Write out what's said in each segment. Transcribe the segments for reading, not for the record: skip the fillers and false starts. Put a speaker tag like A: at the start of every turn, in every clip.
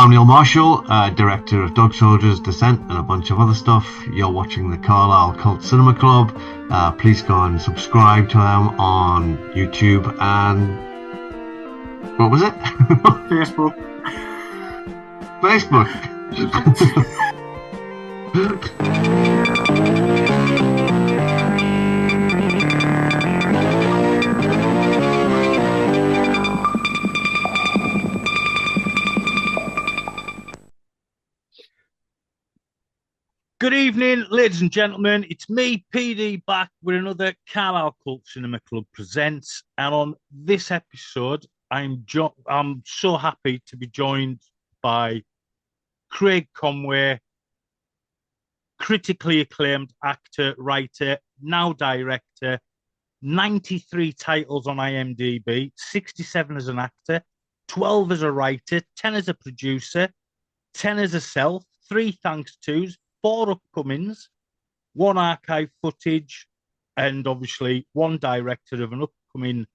A: I'm Neil Marshall, director of Dog Soldiers, Descent, and a bunch of other stuff. You're watching the Carlisle Cult Cinema Club. Please go and subscribe to them on YouTube and... what was it?
B: Facebook.
A: Facebook.
C: Good evening, ladies and gentlemen. It's me, PD, back with another Carlisle Cult Cinema Club Presents. And on this episode, I'm so happy to be joined by Craig Conway, critically acclaimed actor, writer, now director, 93 titles on IMDb, 67 as an actor, 12 as a writer, 10 as a producer, 10 as a self, 3 thanks tos, 4 upcomings, 1 archive footage, and obviously 1 director of an upcoming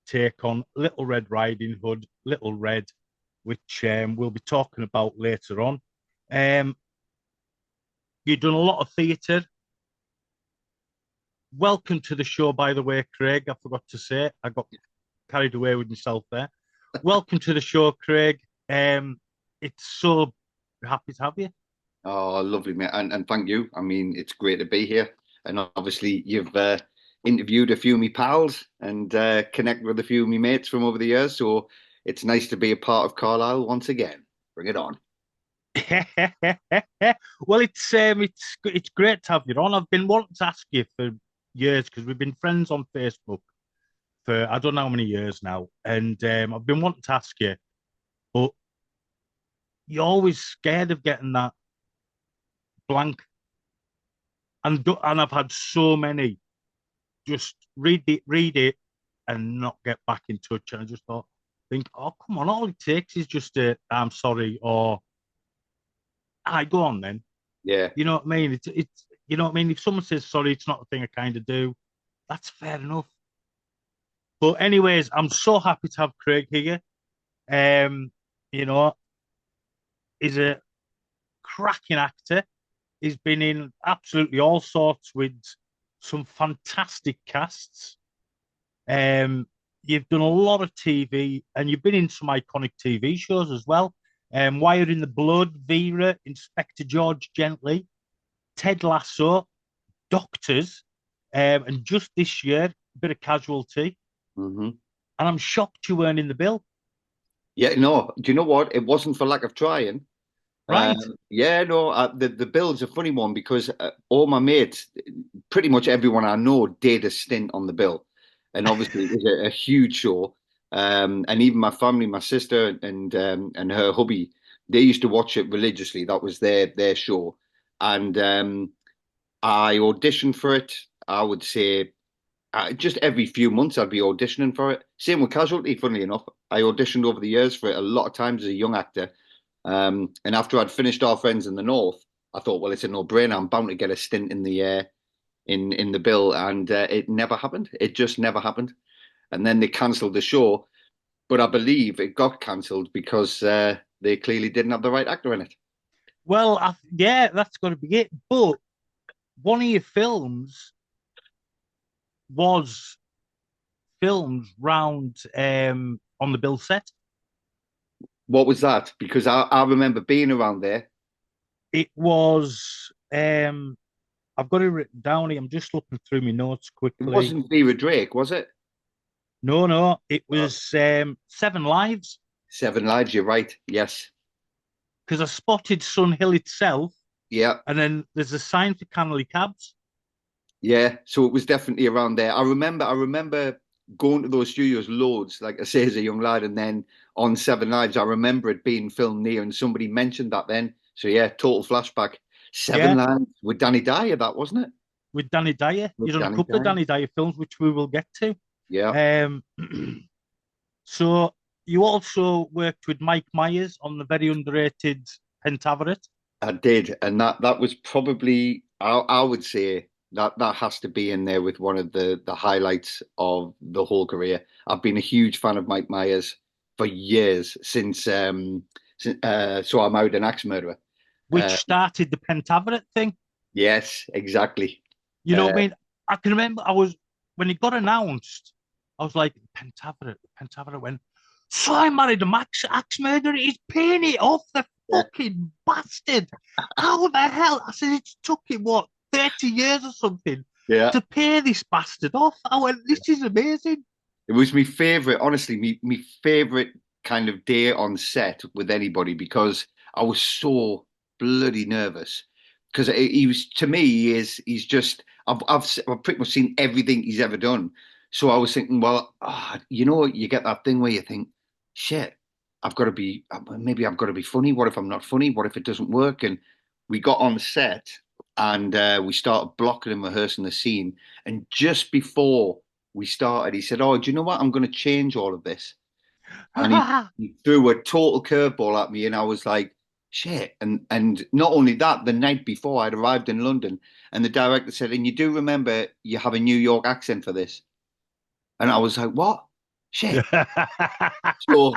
C: take on Little Red Riding Hood, Little Red, which we'll be talking about later on. You've done a lot of theatre. Welcome to the show, by the way, Craig. I forgot to say, I got carried away with myself there. Welcome to the show, Craig. It's so happy to have you.
B: Oh, lovely, mate. And thank you. I mean, it's great to be here. And obviously, you've interviewed a few of my pals and connected with a few of my mates from over the years. So it's nice to be a part of Carlisle once again. Bring it on.
C: Well, it's great to have you on. I've been wanting to ask you for years because we've been friends on Facebook for I don't know how many years now. And I've been wanting to ask you, but you're always scared of getting that blank, and I've had so many just read it and not get back in touch, and I just think, oh come on, all it takes is just a I'm sorry, or I go on then.
B: Yeah,
C: you know what I mean. It's you know what I mean. If someone says sorry, it's not a thing I kind of do. That's fair enough. But anyways, I'm so happy to have Craig here. He's a cracking actor. He's been in absolutely all sorts with some fantastic casts. You've done a lot of TV, and you've been in some iconic TV shows as well. Wired in the Blood, Vera, Inspector George Gently, Ted Lasso, Doctors, and just this year, a bit of Casualty.
B: Mm-hmm.
C: And I'm shocked you weren't in the bill.
B: Yeah, no. Do you know what? It wasn't for lack of trying.
C: Right.
B: The bill's a funny one because all my mates, pretty much everyone I know, did a stint on the bill, and obviously it was a huge show. And even my family, my sister and her hubby, they used to watch it religiously. That was their show, and I auditioned for it. I would say just every few months I'd be auditioning for it. Same with Casualty. Funnily enough, I auditioned over the years for it a lot of times as a young actor. And after I'd finished Our Friends in the North, I thought, well, it's a no-brainer. I'm bound to get a stint in the bill, and it never happened. It just never happened. And then they cancelled the show, but I believe it got cancelled because they clearly didn't have the right actor in it.
C: Well, that's got to be it. But one of your films was filmed round on the bill set.
B: What was that? Because I remember being around there.
C: It was, I've got it written down here. I'm just looking through my notes quickly.
B: It wasn't Vera Drake, was it?
C: No. It was 7 Lives.
B: 7 Lives, you're right. Yes.
C: Because I spotted Sun Hill itself.
B: Yeah.
C: And then there's a sign for Canley Cabs.
B: Yeah. So it was definitely around there. I remember going to those studios loads, like I say, as a young lad, and then on 7 Lives, I remember it being filmed near, and somebody mentioned that then. So yeah, total flashback. 7 Lives with Danny Dyer, that wasn't it?
C: With Danny Dyer. You've done a couple of Danny Dyer films, which we will get to.
B: Yeah.
C: So you also worked with Mike Myers on the very underrated Pentaveret.
B: I did, and that was probably, I would say, that has to be in there with one of the highlights of the whole career. I've been a huge fan of Mike Myers for years, since So I married an axe murderer.
C: which started the Pentaveret thing.
B: Yes, exactly.
C: You know what I mean? I can remember when it got announced, I was like, Pentaveret, Pentaveret went, so I married a axe murderer. He's paying it off, the fucking bastard. How the hell? I said, it took him, what, 30 years or something to pay this bastard off. I went, this is amazing.
B: It was my favourite, honestly, my favourite kind of day on set with anybody because I was so bloody nervous. Because he was, to me, he's just, I've pretty much seen everything he's ever done. So I was thinking, well, you get that thing where you think, shit, maybe I've got to be funny. What if I'm not funny? What if it doesn't work? And we got on set and we started blocking and rehearsing the scene. And just before we started, he said, oh, do you know what? I'm going to change all of this. And he threw a total curveball at me and I was like, shit. And not only that, the night before I'd arrived in London and the director said, and you do remember you have a New York accent for this. And I was like, what? Shit. so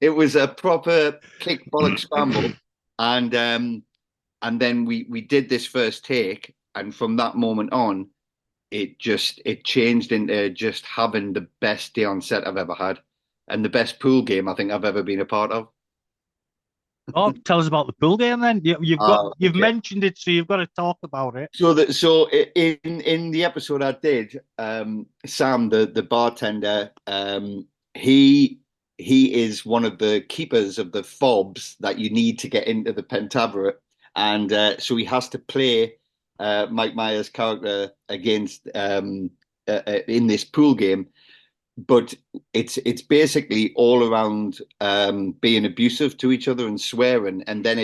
B: it was a proper kick bollock scramble. And then we did this first take. And from that moment on, it changed into just having the best day on set I've ever had and the best pool game I think I've ever been a part of.
C: Oh, tell us about the pool game then. You've mentioned it, so you've got to talk about it.
B: So in the episode I did, Sam, the bartender, he is one of the keepers of the fobs that you need to get into the Pentaveret, and so he has to play Mike Myers' character against in this pool game. But it's basically all around being abusive to each other and swearing, and then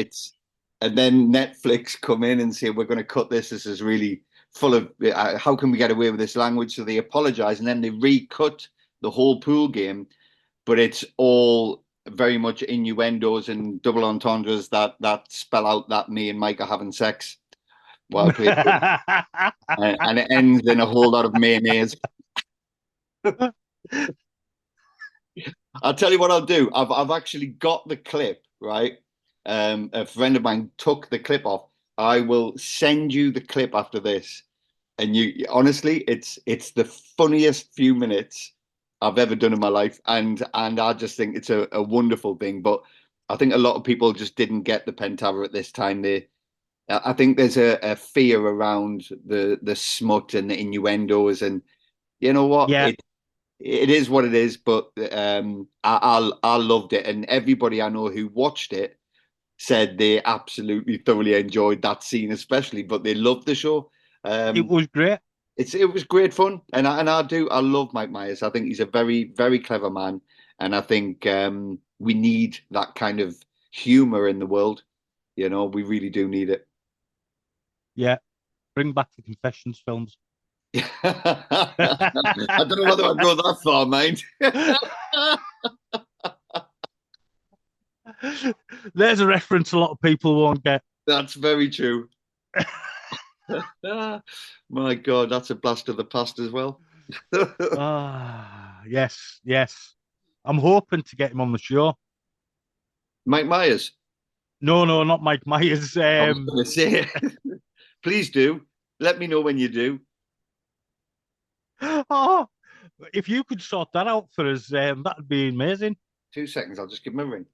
B: Netflix come in and say we're going to cut this. This is really full of how can we get away with this language? So they apologize, and then they recut the whole pool game, but it's all very much innuendos and double entendres that spell out that me and Mike are having sex while playing, and it ends in a whole lot of mayonnaise. I'll tell you what I'll do. I've actually got the clip, right? A friend of mine took the clip off. I will send you the clip after this. And you honestly, it's the funniest few minutes I've ever done in my life. And I just think it's a wonderful thing. But I think a lot of people just didn't get the Pentaveret at this time. I think there's a fear around the smut and the innuendos, and you know what?
C: Yeah.
B: It is what it is, but I loved it, and everybody I know who watched it said they absolutely thoroughly enjoyed that scene, especially. But they loved the show.
C: It was great.
B: It was great fun, and I love Mike Myers. I think he's a very very clever man, and I think we need that kind of humor in the world. You know, we really do need it.
C: Yeah, bring back the Confessions films.
B: I don't know whether I'd go that far, mate.
C: There's a reference a lot of people won't get.
B: That's very true. My God, that's a blast of the past as well.
C: Yes. I'm hoping to get him on the show.
B: Mike Myers?
C: No, not Mike Myers.
B: I was going to say, please do. Let me know when you do.
C: Oh, if you could sort that out for us, that'd be amazing.
B: 2 seconds, I'll just give him a ring.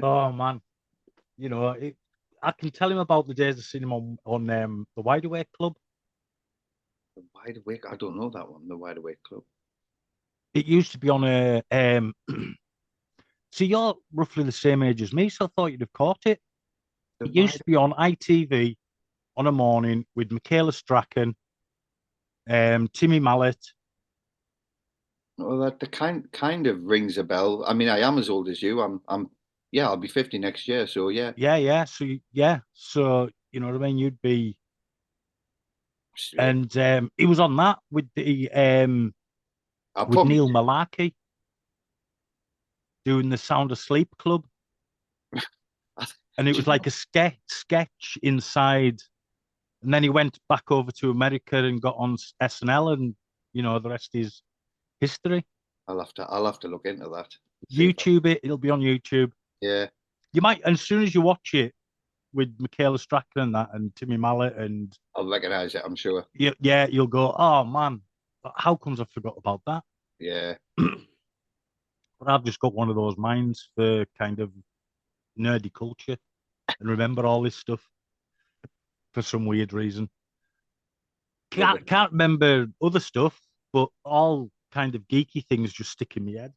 C: Oh man, you know, I can tell him about the days of cinema on the Wide Awake Club.
B: The Wide Awake, I don't know that one. The Wide Awake Club.
C: It used to be on a. So you're roughly the same age as me, so I thought you'd have caught it. It used to be on ITV on a morning with Michaela Strachan, Timmy Mallet.
B: Well, that the kind of rings a bell. I mean, I am as old as you. I'll be 50 next year. So yeah.
C: Yeah. So you know what I mean. You'd be, and he was on that with the with Neil Malarkey doing the Sound Asleep Club, and it was like a sketch inside. And then he went back over to America and got on SNL, and you know the rest is history.
B: I'll have to look into that.
C: YouTube it. It'll be on YouTube.
B: Yeah.
C: You might, and as soon as you watch it with Michaela Strachan and that, and Timmy Mallet, and
B: I'll recognize it, I'm sure.
C: yeah, you'll go, oh man, how comes I forgot about that?
B: Yeah.
C: But I've just got one of those minds for kind of nerdy culture and remember all this stuff for some weird reason. Can't remember other stuff, but all kind of geeky things just stick in my head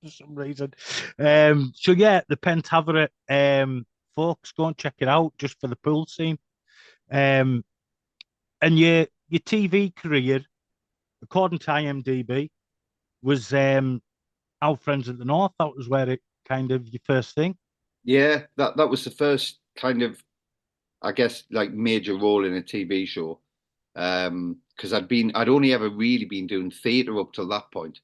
C: for some reason. So yeah, the Pentaveret, folks, go and check it out just for the pool scene. And your TV career, according to IMDb, was Our Friends at the North. That was where it kind of your first thing.
B: Yeah, that was the first kind of, I guess, like major role in a TV show. Because I'd only ever really been doing theatre up till that point.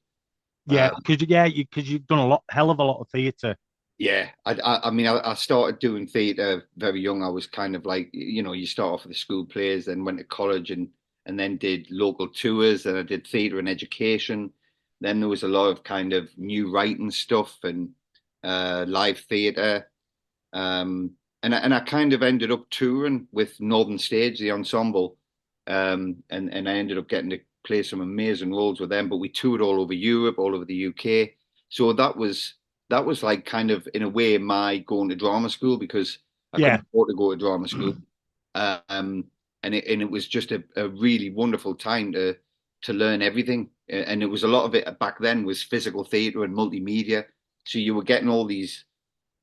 C: Yeah, because you've done hell of a lot of theatre.
B: Yeah, I mean, I started doing theatre very young. I was kind of like, you start off with the school plays, then went to college and then did local tours, and I did theatre and education. Then there was a lot of kind of new writing stuff and live theatre. And I kind of ended up touring with Northern Stage, the ensemble, and I ended up getting to play some amazing roles with them. But we toured all over Europe, all over the UK. So that was like kind of in a way my going to drama school because I couldn't afford to go to drama school. And it was just a really wonderful time to learn everything. And it was a lot of it back then was physical theatre and multimedia. So you were getting all these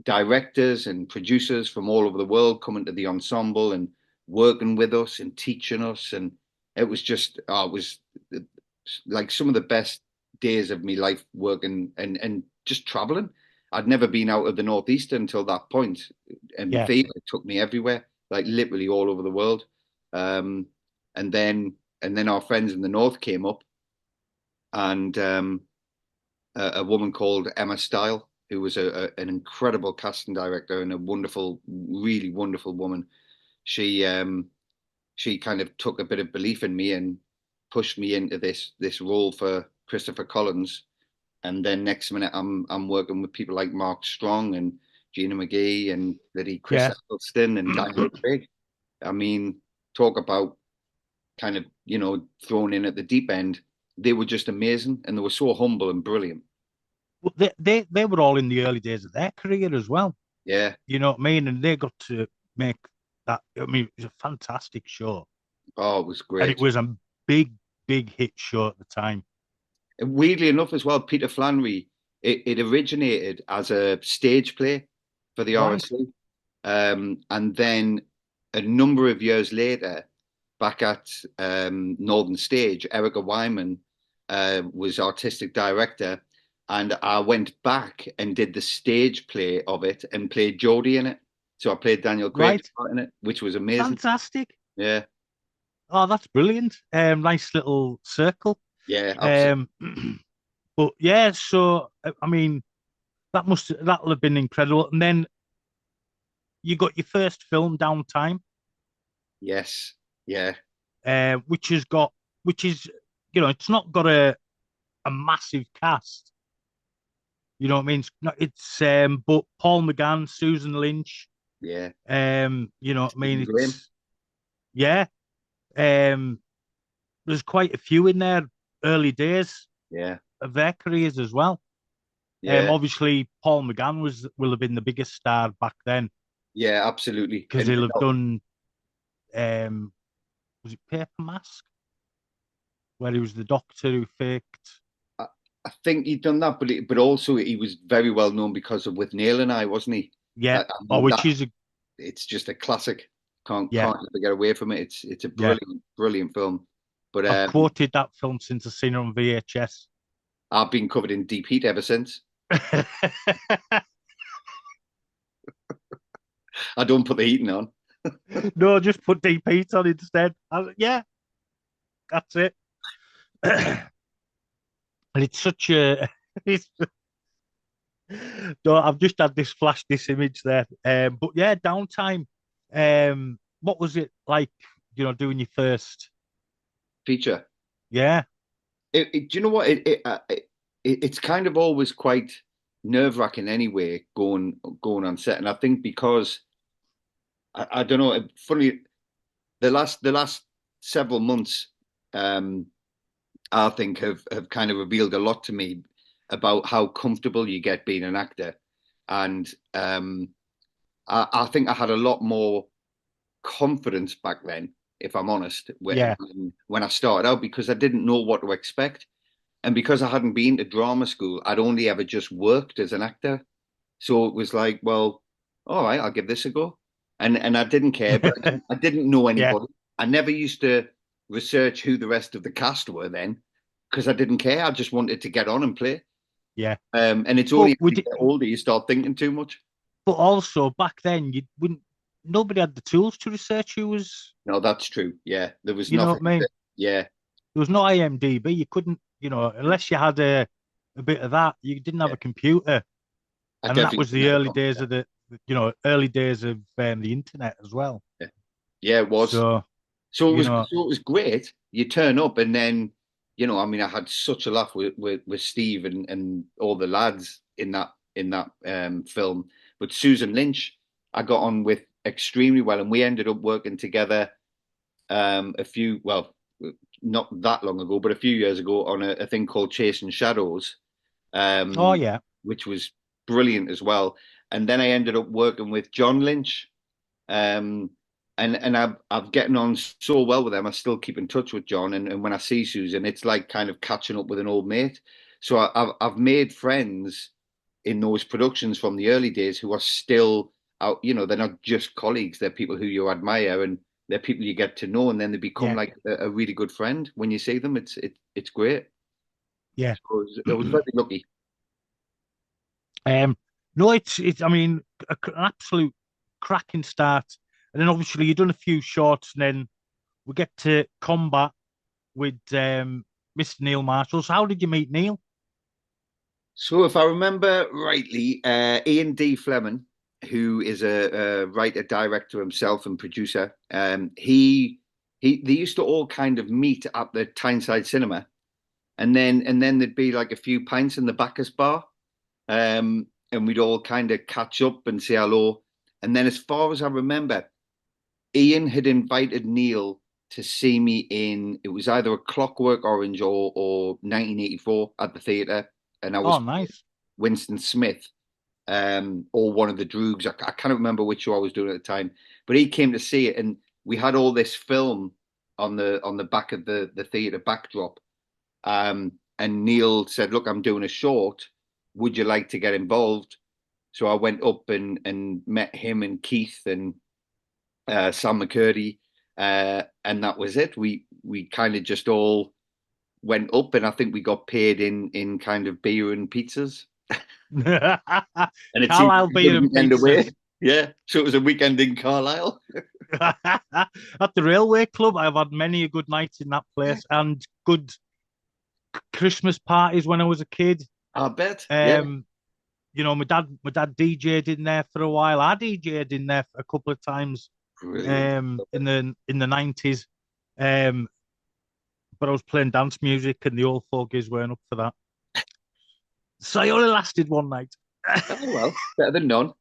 B: directors and producers from all over the world coming to the ensemble and working with us and teaching us. And it was just, it was like some of the best days of my life working and just traveling. I'd never been out of the Northeast until that point, and theatre took me everywhere, like literally all over the world. And then our friends in the North came up, and a woman called Emma Style, who was an incredible casting director and a wonderful, really wonderful woman. She kind of took a bit of belief in me and pushed me into this role for Christopher Collins. And then next minute, I'm working with people like Mark Strong and Gina McGee and Chris Eccleston and Daniel Craig. I mean, talk about kind of thrown in at the deep end. They were just amazing, and they were so humble and brilliant.
C: Well, they were all in the early days of their career as well.
B: Yeah,
C: you know what I mean, and they got to make that. I mean, it was a fantastic show.
B: Oh, it was great,
C: and it was a big hit show at the time.
B: And weirdly enough, as well, Peter Flannery, it originated as a stage play for the RSC, and then a number of years later, back at Northern Stage, Erica Wyman was artistic director, and I went back and did the stage play of it and played Jodie in it. So I played Daniel Craig's part in it, which was amazing.
C: Fantastic.
B: Yeah.
C: Oh, that's brilliant. Nice little circle.
B: Yeah, absolutely.
C: But yeah, so I mean, that'll have been incredible. And then you got your first film, Downtime.
B: Yes. Yeah.
C: Which is it's not got a massive cast. You know what I mean? It's but Paul McGann, Susan Lynch.
B: Yeah.
C: You know what I mean? Yeah. There's quite a few in there early days.
B: Yeah.
C: Of their careers as well.
B: Yeah.
C: Obviously, Paul McGann will have been the biggest star back then.
B: Yeah, absolutely.
C: Because he'll have done, was it Paper Mask? Where he was the doctor who faked.
B: I think he'd done that, but also he was very well known because of With Neil and I, wasn't he?
C: Yeah.
B: It's just a classic. Can't ever get away from it. It's a brilliant film. But
C: I've quoted that film since I've seen it on VHS.
B: I've been covered in deep heat ever since. I don't put the heating on.
C: No, just put deep heat on instead. Yeah, that's it. And it's such a. No, I've just had this image there. But yeah, Downtime. What was it like? Doing your first
B: feature?
C: Yeah.
B: Do you know what? it's kind of always quite nerve-wracking anyway, going on set. And I think because I don't know, funny, the last several months, I think have kind of revealed a lot to me about how comfortable you get being an actor. And I think I had a lot more confidence back then, if I'm honest,
C: Yeah.
B: when I started out, because I didn't know what to expect. And because I hadn't been to drama school, I'd only ever just worked as an actor. So it was like, well, all right, I'll give this a go. And I didn't care, but I didn't know
C: Yeah.
B: anybody. I never used to research who the rest of the cast were then, because I didn't care. I just wanted to get on and play.
C: Yeah.
B: And it's
C: But
B: only as you get older you start thinking too much.
C: but also back then you wouldn't. Nobody had the tools to research who was.
B: No, that's true. Yeah, there was
C: You know
B: nothing.
C: what I mean?
B: Yeah,
C: There was no IMDb. You couldn't. Unless you had a bit of that, you didn't have
B: yeah.
C: a computer,
B: I
C: and that
B: definitely
C: was
B: didn't
C: the
B: have a
C: early
B: comment.
C: days of early days of the internet as well.
B: Yeah, yeah, it was.
C: So
B: So it
C: you
B: was.
C: know,
B: So it was great. You turn up, and then I mean, I had such a laugh with Steve and all the lads in that film. But Susan Lynch, I got on with extremely well, and we ended up working together well, not that long ago, but a few years ago on a thing called Chasing Shadows,
C: oh
B: um,
C: yeah,
B: which was brilliant as well. And then I ended up working with John Lynch, um, and I've getting on so well with them. I still keep in touch with John, and when I see Susan, it's like kind of catching up with an old mate. So I've made friends in those productions from the early days who are still out. They're not just colleagues; they're people who you admire, and they're people you get to know, and then they become
C: yeah,
B: like a really good friend when you see them. It's great.
C: yeah.
B: So I was very lucky.
C: No, it's. I mean, an absolute cracking start, and then obviously you've done a few shorts, and then we get to combat with Mr. Neil Marshall. So how did you meet Neil?
B: So if I remember rightly, Ian D. Fleming, who is a writer, director himself, and producer, they used to all kind of meet at the Tyneside Cinema, and then there'd be like a few pints in the Bacchus bar, and we'd all kind of catch up and say hello. And then, as far as I remember, Ian had invited Neil to see me in, it was either a Clockwork Orange or 1984 at the theatre, and I
C: Oh,
B: was
C: nice.
B: Winston Smith, or one of the Droogs. I can't remember which show I was doing at the time, but he came to see it, and we had all this film on the back of the theatre backdrop. And Neil said, "Look, I'm doing a short. Would you like to get involved?" So I went up and met him and Keith and Sam McCurdy, and that was it. We kind of just all went up, and I think we got paid in kind of beer and pizzas, and it seemed
C: Carlisle
B: like a
C: beer
B: good
C: and
B: weekend
C: pizzas.
B: away. Yeah, so it was a weekend in Carlisle.
C: At the Railway Club, I've had many a good night in that place and good Christmas parties when I was a kid.
B: I bet. Yeah,
C: Um, my dad DJ'd in there for a while. I DJ'd in there a couple of times
B: brilliant.
C: in the 90s. Um, but I was playing dance music and the old fogies weren't up for that. So I only lasted one night.
B: Oh well, better than none.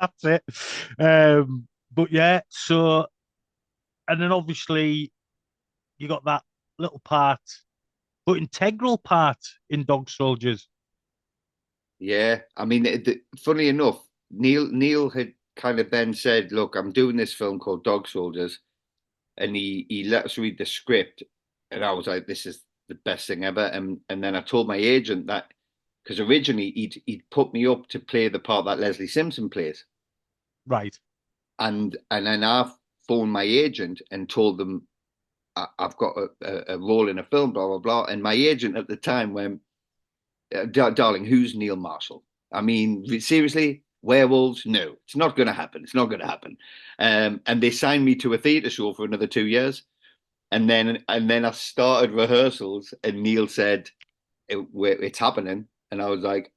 C: That's it. But yeah, so and then obviously you got that little part, but integral part in Dog Soldiers.
B: Yeah, I mean, funny enough, Neil had kind of then said, "Look, I'm doing this film called Dog Soldiers," and he let us read the script, and I was like, "This is the best thing ever." And then I told my agent that, because originally he'd put me up to play the part that Leslie Simpson plays,
C: Right.
B: and then I phoned my agent and told them I've got a role in a film, blah blah blah. And my agent at the time went, "Darling, who's Neil Marshall? I mean, seriously, werewolves? No, it's not going to happen. It's not going to happen." And they signed me to a theatre show for another 2 years, and then I started rehearsals, and Neil said, "It's happening," and I was like,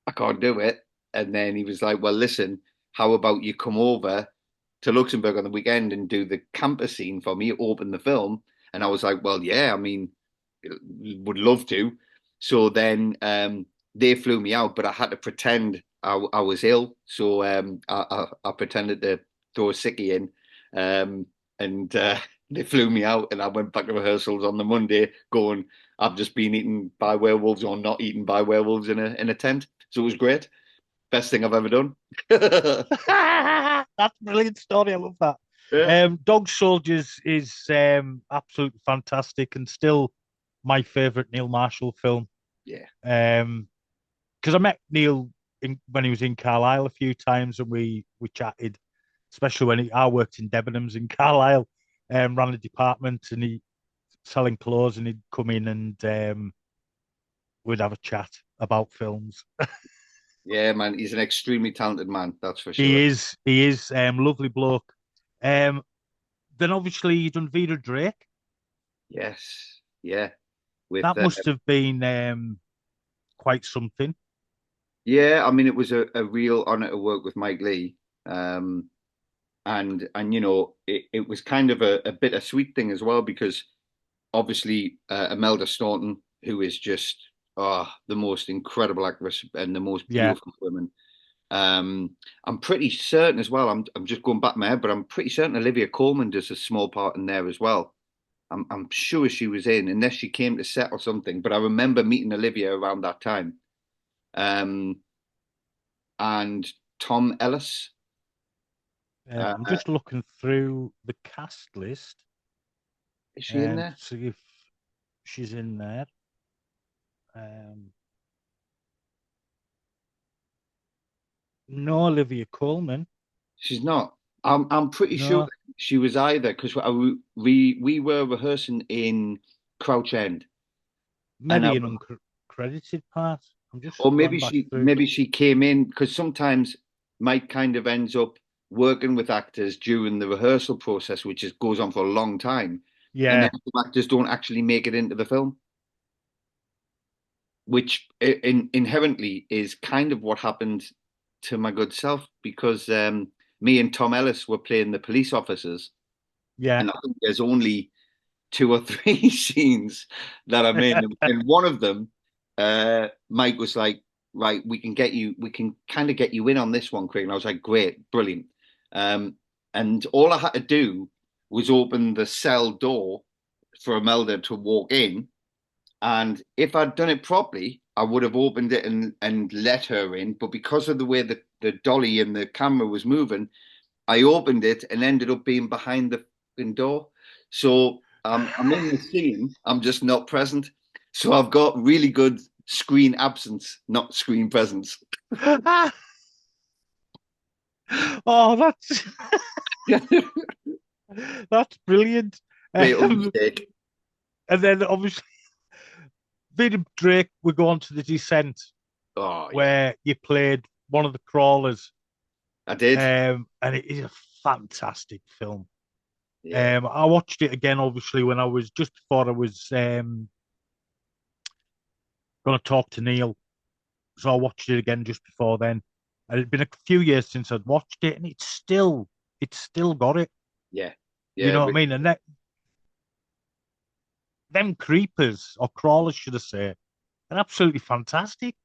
B: "I can't do it." And then he was like, "Well, listen, how about you come over to Luxembourg on the weekend and do the campus scene for me, open the film?" And I was like, "Well, yeah, I mean, would love to." So then they flew me out, but I had to pretend I was ill. So I pretended to throw a sickie in, and they flew me out, and I went back to rehearsals on the Monday, going, "I've just been eaten by werewolves or not eaten by werewolves in a tent." So it was great. Best thing I've ever done.
C: That's a brilliant story. I love that.
B: Yeah.
C: Dog Soldiers is absolutely fantastic and still my favorite Neil Marshall film.
B: Yeah.
C: Because I met Neil when he was in Carlisle a few times, and we chatted, especially when I worked in Debenhams in Carlisle, ran a department, and he selling clothes, and he'd come in and we'd have a chat about films.
B: Yeah, man, he's an extremely talented man, that's for sure.
C: He is lovely bloke. Um, then obviously you done Vida Drake.
B: Yes, yeah. With
C: That must have been quite something.
B: yeah, I mean, it was a real honor to work with Mike Lee. And you know, it was kind of a bittersweet thing as well, because obviously Imelda Staunton, who is just the most incredible actress and the most
C: Yeah,
B: beautiful woman. I'm pretty certain as well. I'm just going back in my head, but I'm pretty certain Olivia Colman does a small part in there as well. I'm sure she was in, unless she came to set or something. But I remember meeting Olivia around that time. Um, and Tom Ellis.
C: I'm just looking through the cast list
B: Is she in
C: to
B: there?
C: see if she's in there. Um, no, Olivia Colman.
B: She's not. I'm pretty sure
C: No,
B: she was either, because we were rehearsing in Crouch End, and
C: maybe an uncredited part. I'm just
B: or
C: going back through.
B: maybe she came in, because sometimes Mike kind of ends up working with actors during the rehearsal process, which goes on for a long time, and then
C: Yeah,
B: some actors don't actually make it into the film, which inherently is kind of what happened to my good self, because me and Tom Ellis were playing the police officers,
C: yeah.
B: and I think there's only two or three scenes that I'm in, and one of them, Mike was like, "Right, we can kind of get you in on this one, Craig." And I was like, "Great, brilliant." Um, and all I had to do was open the cell door for Imelda to walk in, and if I'd done it properly, I would have opened it and let her in. But because of the way the dolly and the camera was moving, I opened it and ended up being behind the door. So I'm in the scene, I'm just not present. So I've got really good screen absence, not screen presence.
C: Oh, that's brilliant.
B: Great
C: Um,
B: mistake.
C: and then obviously, Vida Drake, we go on to the Descent,
B: Oh yeah,
C: where you played one of the crawlers,
B: I did.
C: and it is a fantastic film.
B: Yeah,
C: I watched it again, obviously, when I was just before I was going to talk to Neil, so I watched it again just before then. And it'd been a few years since I'd watched it, and it's still got it.
B: yeah,
C: You
B: yeah.
C: know what I mean? And them creepers or crawlers, should I say, are absolutely fantastic.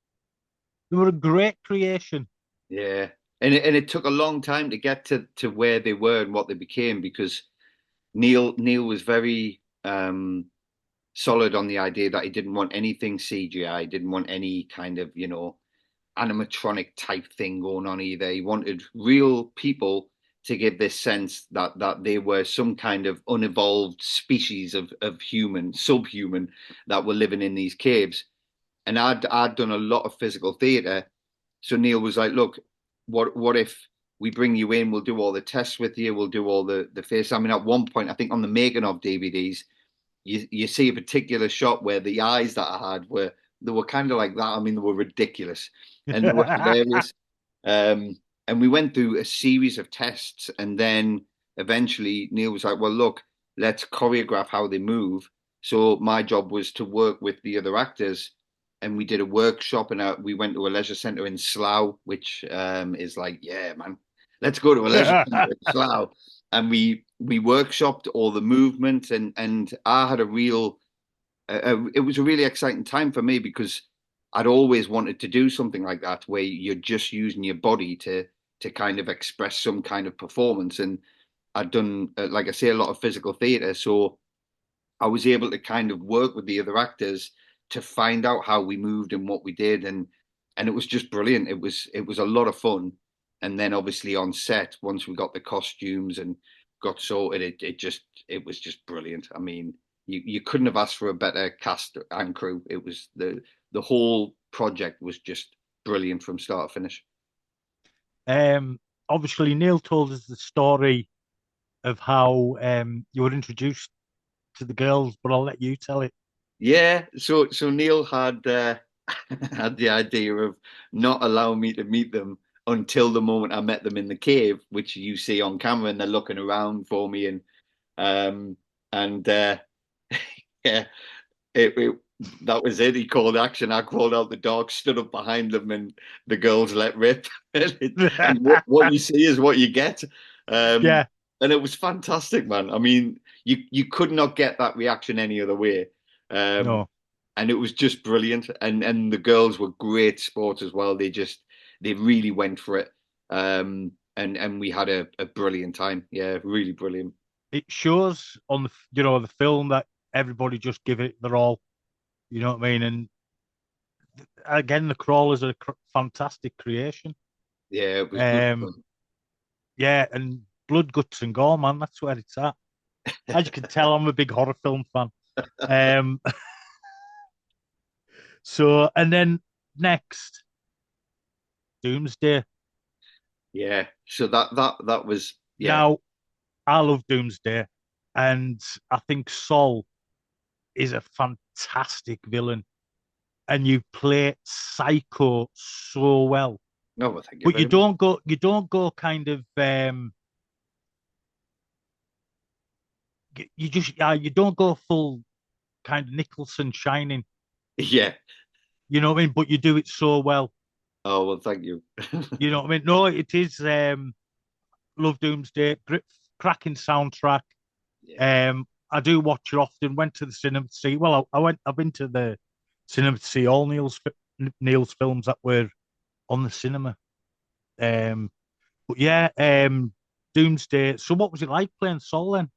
C: They were a great creation.
B: Yeah, and it took a long time to get to where they were and what they became, because Neil was very solid on the idea that he didn't want anything CGI, didn't want any kind of, you know, animatronic type thing going on either. He wanted real people to give this sense that they were some kind of unevolved species of human, subhuman, that were living in these caves. And I'd done a lot of physical theatre. So Neil was like, look, what if we bring you in, we'll do all the tests with you, we'll do all the face. I mean, at one point, I think on the making of DVDs, you see a particular shot where the eyes that I had they were kind of like that. I mean, they were ridiculous and they were hilarious. And we went through a series of tests, and then eventually Neil was like, "Well, look, let's choreograph how they move." So my job was to work with the other actors, and we did a workshop, and we went to a leisure centre in Slough, which is like, yeah, man, let's go to a leisure centre in Slough, and we workshopped all the movement, and I had a real it was a really exciting time for me because I'd always wanted to do something like that where you're just using your body to kind of express some kind of performance. And I'd done, like I say, a lot of physical theatre, so I was able to kind of work with the other actors to find out how we moved and what we did, and it was just brilliant. It was a lot of fun, and then obviously on set, once we got the costumes and got sorted, it was just brilliant. I mean, you couldn't have asked for a better cast and crew. It was the whole project was just brilliant from start to finish.
C: Obviously, Neil told us the story of how you were introduced to the girls, but I'll let you tell it.
B: Yeah, so Neil had had the idea of not allowing me to meet them until the moment I met them in the cave, which you see on camera, and they're looking around for me, um and yeah, it that was it. He called action. I crawled out the dog, stood up behind them, and the girls let rip. And what you see is what you get.
C: Yeah.
B: And it was fantastic, man. I mean, you could not get that reaction any other way.
C: No.
B: And it was just brilliant. And the girls were great sports as well. They really went for it. And we had a brilliant time. Yeah, really brilliant.
C: It shows on the film that everybody just give it their all. You know what I mean? And again, the crawl is a fantastic creation.
B: Yeah, it was good fun.
C: Yeah, and blood, guts, and gore, man. That's where it's at. As you can tell, I'm a big horror film fan. So, and then next, Doomsday.
B: Yeah. So that was
C: Now, I love Doomsday, and I think Sol is a fantastic villain, and you play Psycho so well.
B: No, well, thank you.
C: But you don't go kind of you don't go full kind of Nicholson Shining.
B: Yeah.
C: You know what I mean? But you do it so well.
B: Oh well, thank you.
C: You know what I mean? No, it is love Doomsday, cracking soundtrack.
B: Yeah.
C: I do watch it often. Went to the cinema to see. Well, I've been to the cinema to see all Neil's films that were on the cinema. But yeah, Doomsday. So, what was it like playing Sol then?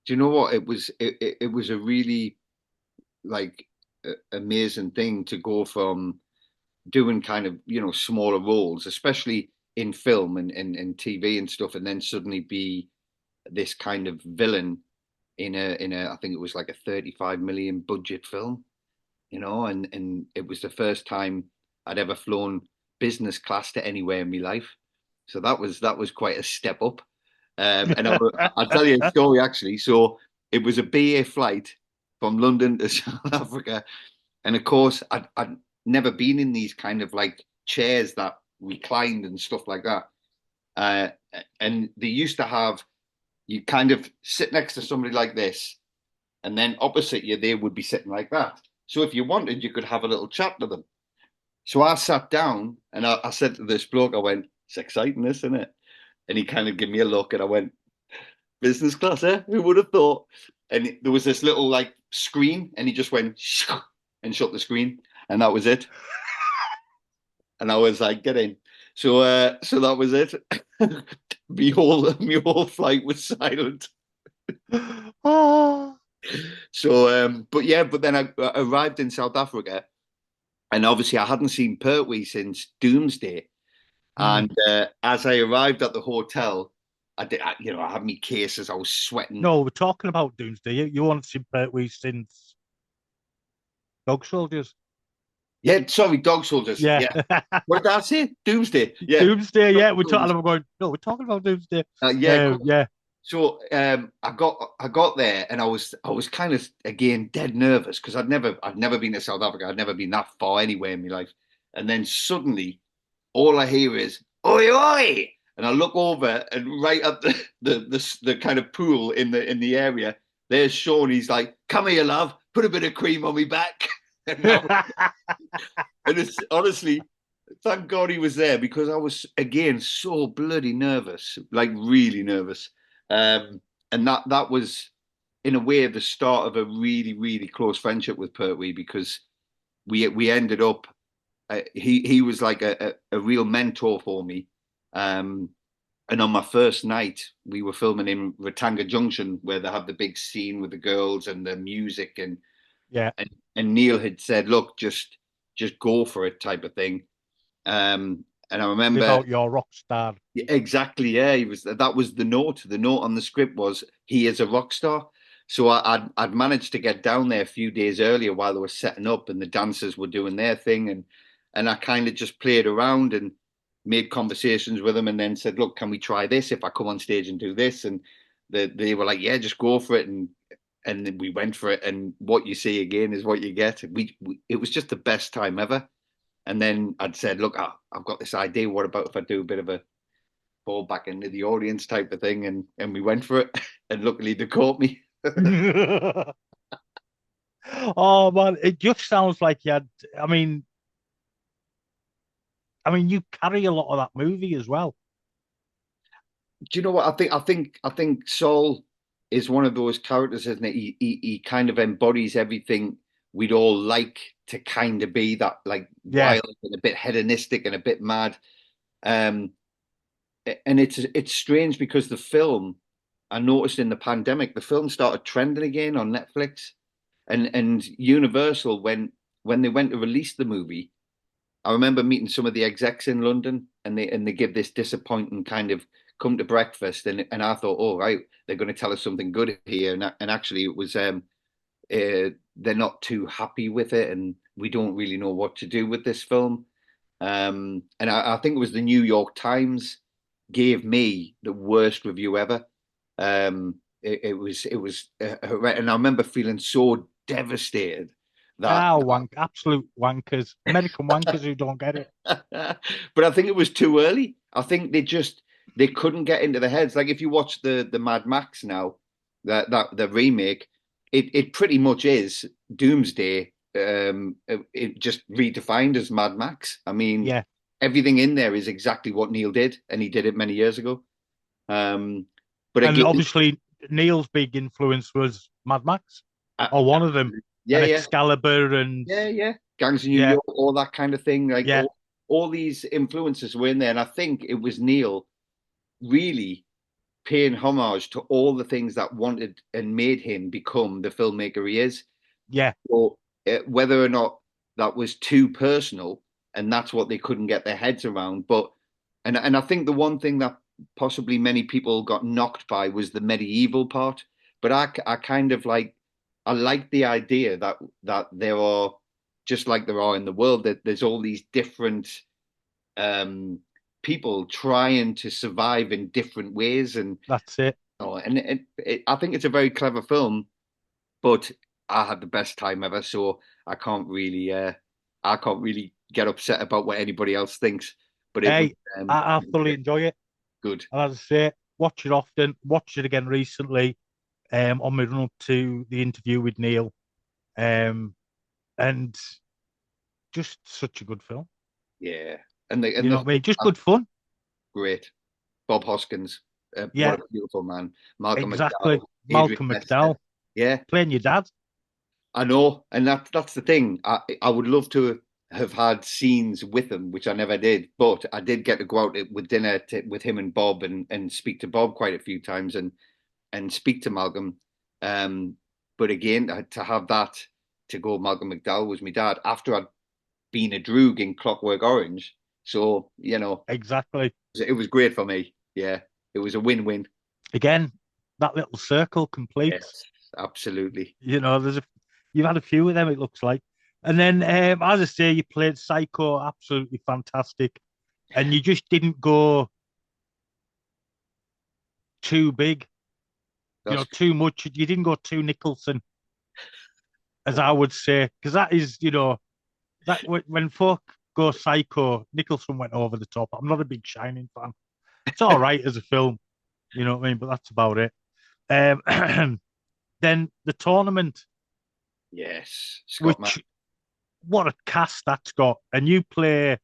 B: Do you know what? It was a really like amazing thing to go from doing kind of smaller roles, especially in film and TV and stuff, and then suddenly be this kind of villain in a I think it was like a 35 million budget film, and it was the first time I'd ever flown business class to anywhere in my life, so that was quite a step up. And I'll tell you a story actually. So it was a BA flight from London to South Africa, and of course I'd never been in these kind of like chairs that reclined and stuff like that. And they used to have you kind of sit next to somebody like this, and then opposite you they would be sitting like that. So if you wanted, you could have a little chat to them. So I sat down and I said to this bloke, I went, "It's exciting, this, isn't it?" And he kind of gave me a look, and I went, "Business class, eh? Who would have thought?" And there was this little like screen, and he just went and shut the screen, and that was it. And I was like, "Get in." So that was it. My whole flight was silent.
C: Oh,
B: But then I arrived in South Africa, and obviously I hadn't seen Pertwee since Doomsday. And as I arrived at the hotel, I had my cases. I was sweating.
C: no, we're talking about Doomsday. You want to see Pertwee since Dog Soldiers?
B: Yeah, sorry, Dog Soldiers.
C: Yeah.
B: What did I say? Doomsday. Yeah.
C: Doomsday. Yeah, we're talking. I'm going. No, we're talking about Doomsday. Yeah.
B: So I got there, and I was kind of again dead nervous because I'd never been to South Africa. I'd never been that far anywhere in my life. And then suddenly, all I hear is "Oi oi!" And I look over, and right at the kind of pool in the area, there's Sean. He's like, "Come here, love. Put a bit of cream on me back." And it's honestly, thank God he was there because I was again so bloody nervous, like really nervous. And that was in a way, the start of a really, really close friendship with Pertwee, because we ended up. He was like a real mentor for me. And on my first night, we were filming in Ratanga Junction, where they have the big scene with the girls and the music, and
C: Yeah.
B: and Neil had said, "Look, just go for it," type of thing. And I remember
C: Live out your rock star.
B: exactly, yeah. That was the note. The note on the script was he is a rock star. So I'd managed to get down there a few days earlier while they were setting up and the dancers were doing their thing, and I kind of just played around and made conversations with them, and then said, "Look, can we try this if I come on stage and do this?" And they were like, "Yeah, just go for it." And we went for it. And what you see again is what you get. It was just the best time ever. And then I'd said, "Look, I've got this idea. What about if I do a bit of a fall back into the audience type of thing?" And we went for it. And luckily they caught me.
C: Oh man, it just sounds like you had. I mean, you carry a lot of that movie as well.
B: Do you know what I think Saul is one of those characters, isn't it? He kind of embodies everything we'd all like to kind of be, that like
C: Yeah.
B: wild and a bit hedonistic and a bit mad. Um, and it's strange because the film, I noticed in the pandemic, the film started trending again on Netflix, and Universal, when they went to release the movie, I remember meeting some of the execs in London, and they give this disappointing kind of come to breakfast, and I thought, oh right, they're going to tell us something good here, and actually it was they're not too happy with it, and we don't really know what to do with this film. And I think it was the New York Times gave me the worst review ever. It was, and I remember feeling so devastated that.
C: Absolute wankers, American wankers who don't get it.
B: But I think it was too early. I think they couldn't get into the heads. Like if you watch the Mad Max now, that the remake, it pretty much is Doomsday. It just redefined as Mad Max. I mean,
C: Yeah.
B: everything in there is exactly what Neil did, and he did it many years ago. But
C: And
B: again,
C: obviously Neil's big influence was Mad Max, or one of them,
B: yeah,
C: and
B: yeah,
C: Excalibur, and
B: yeah. Gangs of New
C: yeah,
B: York, all that kind of thing. Like
C: yeah,
B: all these influences were in there, and I think it was Neil really paying homage to all the things that wanted and made him become the filmmaker he is.
C: yeah.
B: Or whether or not that was too personal, and that's what they couldn't get their heads around. But and I think the one thing that possibly many people got knocked by was the medieval part. But I kind of I like the idea that there are, just like there are in the world, that there's all these different um, people trying to survive in different ways, and
C: That's it.
B: I think it's a very clever film, but I had the best time ever, so I can't really get upset about what anybody else thinks. But it was
C: Hey, I thoroughly enjoy it,
B: good.
C: and as I say, watch it often. Watched it again recently, on my run up to the interview with Neil, and just such a good film.
B: Yeah, and
C: You know what I mean? Just good fun.
B: great. Bob Hoskins,
C: Yeah,
B: what a beautiful man. Malcolm
C: exactly.
B: McDowell, Adrian
C: Malcolm
B: Lester.
C: McDowell
B: Yeah,
C: playing your dad.
B: I know, and that's the thing. I would love to have had scenes with him, which I never did. But I did get to go out with dinner with him and Bob, and speak to Bob quite a few times, and speak to Malcolm. But again, to have that, to go, Malcolm McDowell was my dad after I'd been a droog in Clockwork Orange. So
C: Exactly.
B: it was great for me. Yeah, it was a win-win.
C: Again, that little circle completes.
B: Yes, absolutely.
C: You know, you've had a few of them, it looks like. And then, as I say, you played Psycho, absolutely fantastic. And you just didn't go too big,
B: That's
C: too much. You didn't go too Nicholson, as I would say, because that is, that when folk go Psycho, Nicholson went over the top. I'm not a big Shining fan. It's all right as a film, you know what I mean, but that's about it. Then the tournament,
B: yes, Scott.
C: which what a cast that's got, and you play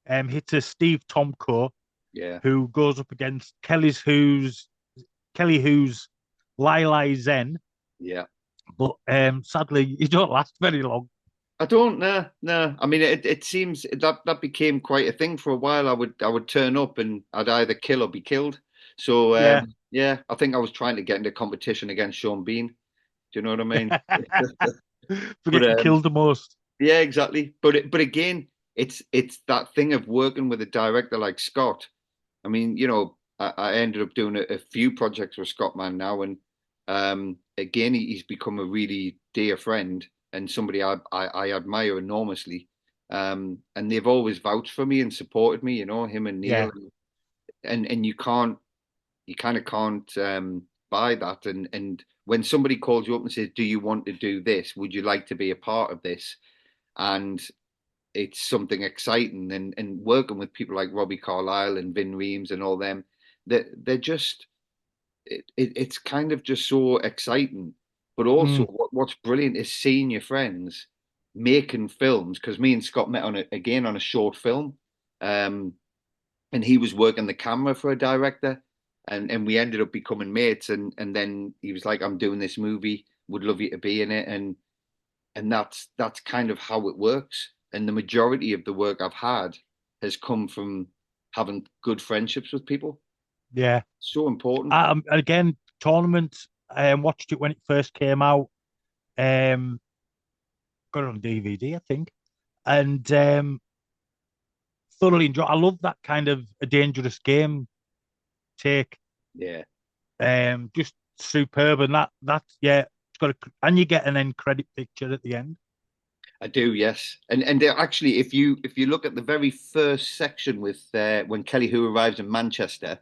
C: hitter Steve Tomko,
B: Yeah,
C: who goes up against Kelly Who's Lili Zen,
B: Yeah.
C: But sadly, you don't last very long.
B: I don't know. No, I mean, it seems that became quite a thing for a while. I would turn up and I'd either kill or be killed. So
C: Yeah.
B: yeah, I think I was trying to get into competition against Sean Bean. Do you know what I mean?
C: For
B: But
C: getting killed the most.
B: yeah, exactly. But again, it's that thing of working with a director like Scott. I mean, I ended up doing a few projects with Scott Man now, and again, he's become a really dear friend and somebody I admire enormously. And they've always vouched for me and supported me. Him and
C: Yeah.
B: Neil, and you kind of can't buy that. And when somebody calls you up and says, "Do you want to do this? Would you like to be a part of this?" and it's something exciting, and working with people like Robbie Carlisle and Vin Reams and all them, that they're just it's kind of just so exciting. But also,
C: Mm.
B: what's brilliant is seeing your friends making films. Because me and Scott met again on a short film, um, and he was working the camera for a director, and we ended up becoming mates. And then he was like, "I'm doing this movie. Would love you to be in it." And that's kind of how it works. And the majority of the work I've had has come from having good friendships with people.
C: Yeah.
B: So important.
C: Again, tournament. I watched it when it first came out. Um, got it on DVD, I think, and thoroughly enjoyed. I love that kind of a dangerous game take.
B: Yeah,
C: Just superb, and yeah, it's got and you get an end credit picture at the end.
B: I do. Yes, and they're actually, if you look at the very first section with when Kelly Hu arrives in Manchester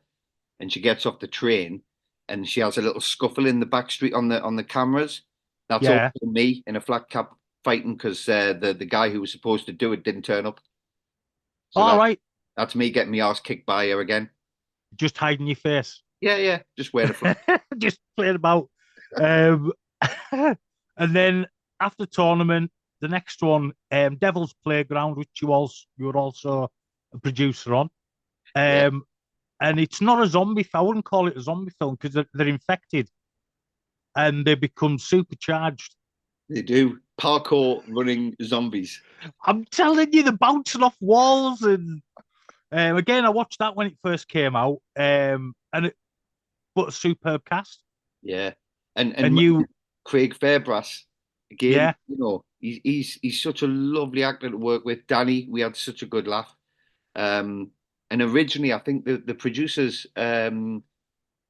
B: and she gets off the train and she has a little scuffle in the back street on the cameras. That's also
C: Yeah.
B: me in a flat cap fighting because the guy who was supposed to do it didn't turn up. So
C: All right.
B: that's me getting my ass kicked by her again.
C: Just hiding your face.
B: Yeah, yeah, just wear the flag.
C: Just playing about. Um, and then after tournament, the next one, Devil's Playground, which you were also a producer on.
B: Yeah,
C: And it's not a zombie film. I wouldn't call it a zombie film because they're infected and they become supercharged.
B: they do parkour running zombies.
C: I'm telling you, they're bouncing off walls. And again, I watched that when it first came out. But a superb cast.
B: Yeah, and
C: And you,
B: Craig Fairbrass again.
C: yeah,
B: He's such a lovely actor to work with. Danny, we had such a good laugh. Um, and originally, I think the producers, Bart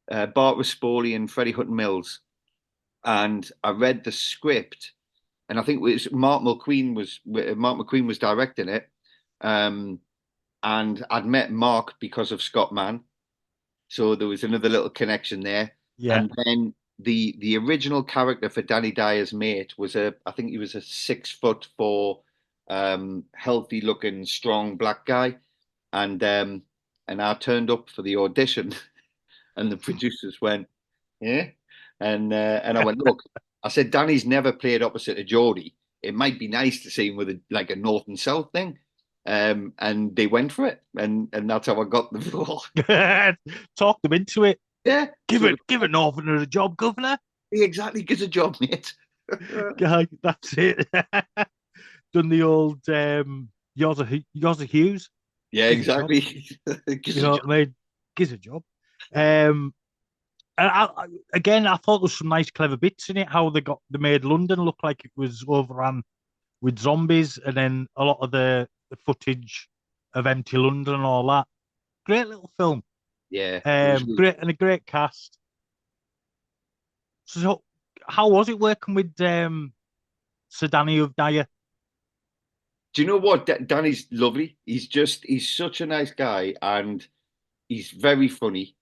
B: Rispoli and Freddie Hutton Mills, and I read the script, and I think it was Mark McQueen was directing it, um, and I'd met Mark because of Scott Mann, so there was another little connection there.
C: yeah,
B: And then the original character for Danny Dyer's mate was I think he was a 6'4", healthy looking, strong black guy, and I turned up for the audition, and the producers went, "Yeah," and I went, "Look," I said, "Danny's never played opposite of Geordie. It might be nice to see him with like a north and south thing." And they went for it, and that's how I got the role.
C: talk them into it.
B: Yeah, so
C: Give a Northerner a job, Governor.
B: he exactly gets a job, mate.
C: That's it. Done the old yours are Hughes.
B: Yeah,
C: Gives a job.
B: exactly.
C: You know what I mean? Gives a job. Um, and again, I thought there was some nice, clever bits in it. How they made London look like it was overrun with zombies, and then a lot of the footage of empty London and all that. Great little film.
B: Yeah,
C: Great and a great cast. So, how was it working with Sir Danny of Dyer?
B: do you know what? Danny's lovely. He's such a nice guy, and he's very funny.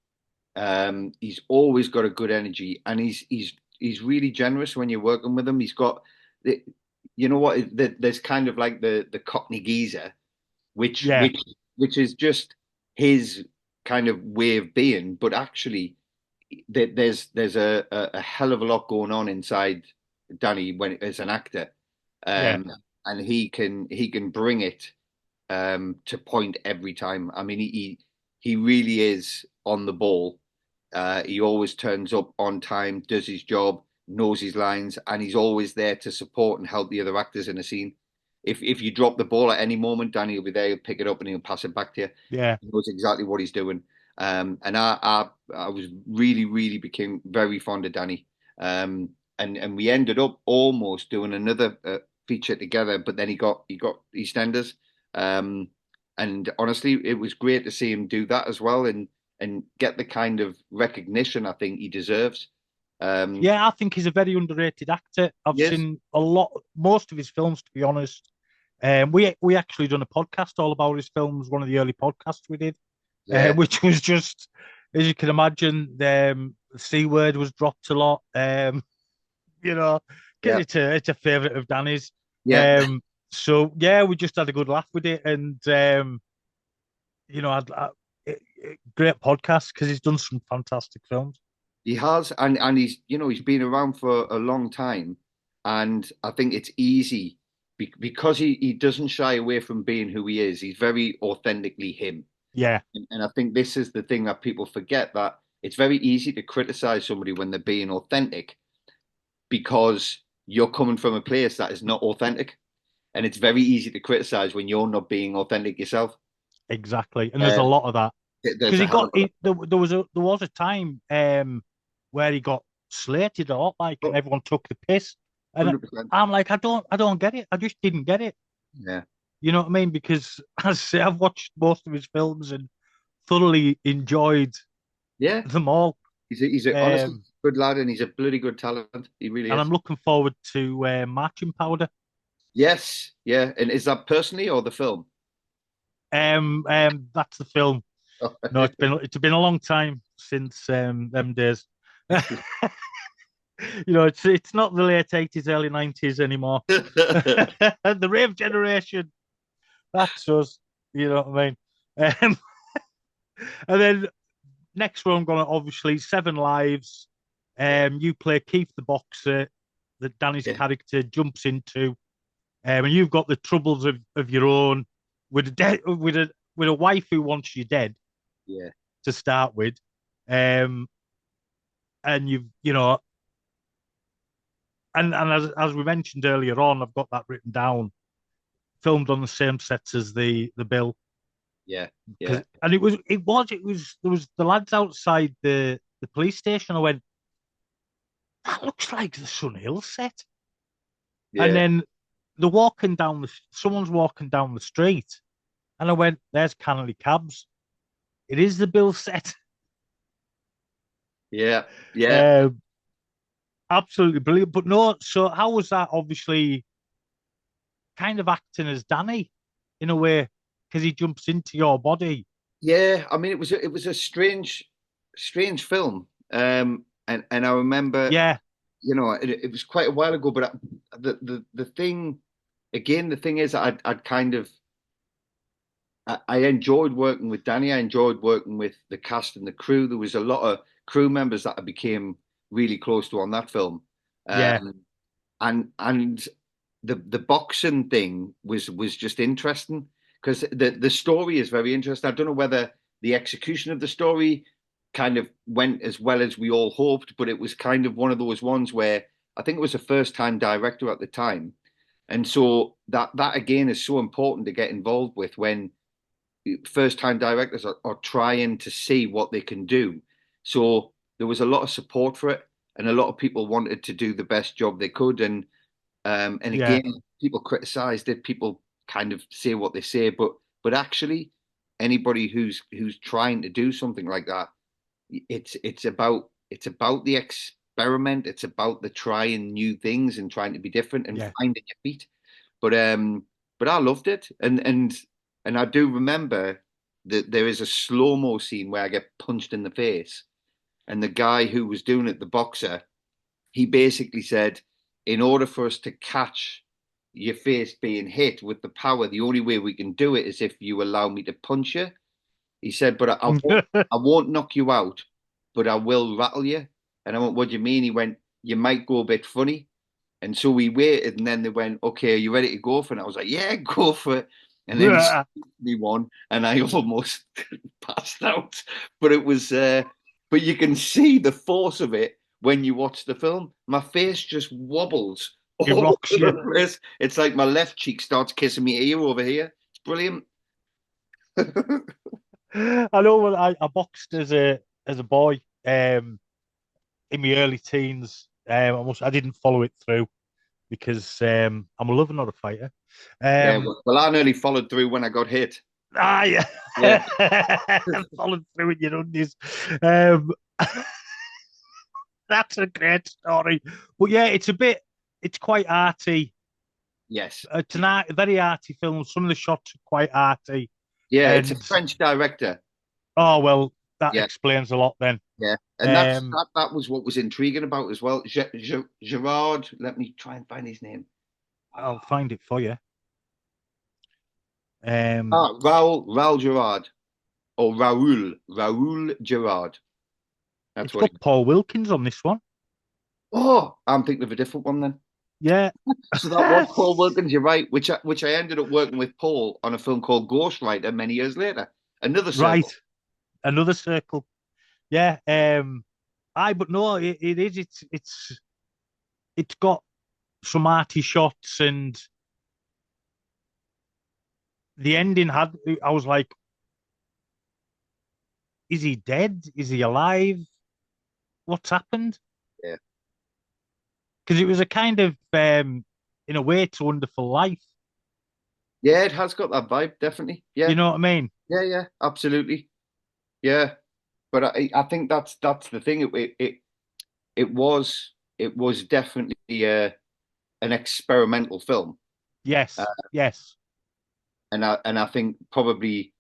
B: He's always got a good energy, and he's really generous when you're working with him. He's got, you know what? There's kind of like the Cockney geezer, which
C: Yeah,
B: which which is just his kind of way of being, but actually, there's a hell of a lot going on inside Danny when as an actor,
C: yeah,
B: and he can bring it to point every time. I mean, he really is on the ball. He always turns up on time, does his job, knows his lines, and he's always there to support and help the other actors in a scene. If you drop the ball at any moment, Danny will be there. He'll pick it up and he'll pass it back to you.
C: Yeah.
B: He knows exactly what he's doing. And I was really became very fond of Danny. And we ended up almost doing another feature together, but then he got EastEnders. And honestly, it was great to see him do that as well, and get the kind of recognition I think he deserves.
C: Yeah, I think he's a very underrated actor. I've
B: Yes.
C: seen most of his films, to be honest. We actually done a podcast all about his films, one of the early podcasts we did,
B: Yeah.
C: which was just, as you can imagine, the C word was dropped a lot. You know, 'cause
B: Yeah.
C: it's a favourite of Danny's.
B: Yeah.
C: So yeah, we just had a good laugh with it, and you know, great podcast because he's done some fantastic films.
B: He has, and he's been around for a long time, and I think it's easy because he doesn't shy away from being who he is. He's very authentically him.
C: Yeah.
B: And I think this is the thing that people forget, that it's very easy to criticize somebody when they're being authentic because you're coming from a place that is not authentic. And it's very easy to criticize when you're not being authentic yourself.
C: Exactly. And there's a lot of that. Because there was a time where he got slated a lot, like, and everyone took the piss. And
B: 100%.
C: I'm like, I don't get it. I just didn't get it.
B: Yeah.
C: You know what I mean? Because as I say, I've watched most of his films and thoroughly enjoyed them all.
B: He's a honestly good lad, and he's a bloody good talent. He really is.
C: And I'm looking forward to Marching Powder.
B: Yes, yeah. And is that personally or the film?
C: That's the film. No, it's been a long time since them days. You know, it's not the late 80s, early 90s anymore. The rave generation. That's us. You know what I mean? And then next one, I'm going to obviously Seven Lives. You play Keith the boxer that Danny's character jumps into, and you've got the troubles of your own with a wife who wants you dead.
B: Yeah.
C: To start with, and you know, and as we mentioned earlier on, I've got that written down. Filmed on the same sets as the Bill.
B: Yeah.
C: And it was there was the lads outside the police station. I went, that looks like the Sun Hill set. Yeah. And then someone's walking down the street, and I went, there's Canley Cabs. It is the Bill set.
B: Yeah.
C: Absolutely brilliant. But no, so how was that? Obviously, kind of acting as Danny in a way, because he jumps into your body.
B: Yeah, I mean, it was a strange film. And I remember, you know, it was quite a while ago. But the thing is, I'd kind of. I enjoyed working with Danny. I enjoyed working with the cast and the crew. There was a lot of crew members that I became really close to on that film. And the boxing thing was just interesting because the story is very interesting. I don't know whether the execution of the story kind of went as well as we all hoped, but it was kind of one of those ones where I think it was a first-time director at the time. And so that again is so important to get involved with when first-time directors are trying to see what they can do. So there was a lot of support for it, and a lot of people wanted to do the best job they could. And again, people criticized it. People kind of say what they say, but actually, anybody who's trying to do something like that, it's about the experiment. It's about the trying new things and trying to be different and finding your feet. But I loved it, and I do remember that there is a slow-mo scene where I get punched in the face. And the guy who was doing it, the boxer, he basically said, in order for us to catch your face being hit with the power, the only way we can do it is if you allow me to punch you. He said, but I won't knock you out, but I will rattle you. And I went, what do you mean? He went, you might go a bit funny. And so we waited, and then they went, okay, are you ready to go for it? And I was like, yeah, go for it. And then he won, and I almost passed out. But it was, but you can see the force of it when you watch the film, my face just wobbles
C: It
B: all
C: rocks
B: over
C: you.
B: the place. It's like my left cheek starts kissing me ear over here. It's brilliant.
C: I know when I boxed as a boy, in my early teens. I didn't follow it through because I'm a lover, not a fighter.
B: Yeah, well, I nearly followed through when I got hit.
C: Yeah.
B: Yeah.
C: Followed through in your undies. Um, that's a great story. But yeah, it's quite arty.
B: Yes.
C: It's a very arty film. Some of the shots are quite arty.
B: Yeah, it's a
C: And
B: French director.
C: oh well, that
B: Yeah.
C: explains a lot then.
B: Yeah, and that was what was intriguing about as well. Gerard, let me try and find his name.
C: I'll find it for you.
B: Raoul Gerard, or Raoul Gerard. That's
C: it's
B: what.
C: got Paul Wilkins on this one.
B: Oh, I'm thinking of a different one then.
C: Yeah.
B: So that was Paul Wilkins. You're right. Which I ended up working with Paul on a film called Ghostwriter many years later. Another circle.
C: Right. Another circle. Yeah. But no, it is. It's got some arty shots, and the ending had. I was like, is he dead? Is he alive? What's happened?
B: Yeah.
C: Because it was a kind of, in a way, it's a Wonderful Life.
B: Yeah, it has got that vibe, definitely. Yeah.
C: You know what I mean?
B: Yeah, absolutely. Yeah. But I think that's the thing. It was definitely an experimental film.
C: Yes. Yes.
B: And I think probably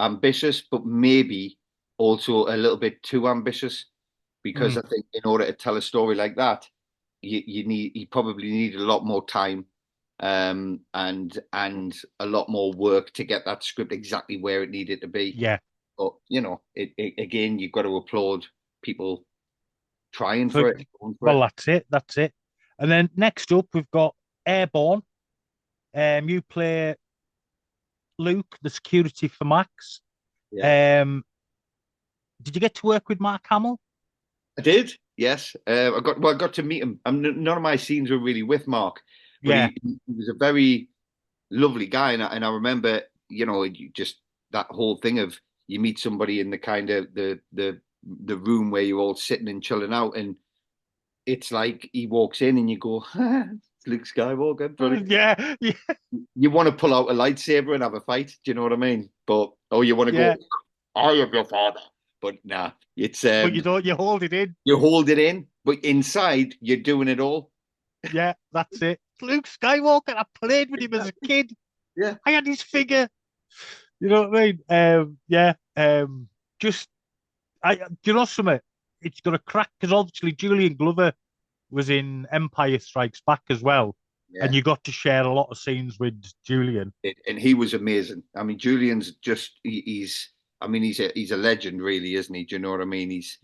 B: ambitious, but maybe also a little bit too ambitious, because I think in order to tell a story like that, you probably need a lot more time, and a lot more work to get that script exactly where it needed to be.
C: Yeah.
B: But again, you've got to applaud people trying for it.
C: Well, that's it. And then next up, we've got Airborne. You play Luke, the security for Max.
B: Yeah.
C: Did you get to work with Mark Hamill?
B: I did, yes. I got to meet him. None of my scenes were really with Mark, but
C: Yeah.
B: he was a very lovely guy, and I remember, just that whole thing of you meet somebody in the kind of the room where you're all sitting and chilling out, and it's like he walks in and you go, it's Luke Skywalker. Brilliant.
C: Yeah.
B: You want to pull out a lightsaber and have a fight. Do you know what I mean? But you want to go, I am your father. But nah, it's
C: but you don't. You hold it in.
B: You hold it in, but inside you're doing it all.
C: Yeah, that's it. Luke Skywalker. I played with him as a kid.
B: Yeah,
C: I had his figure. You know what I mean? Yeah. Do you know something? It's got a crack because obviously Julian Glover was in Empire Strikes Back as well, and you got to share a lot of scenes with Julian.
B: And he was amazing. I mean, Julian's he's a legend, really, isn't he? Do you know what I mean? He's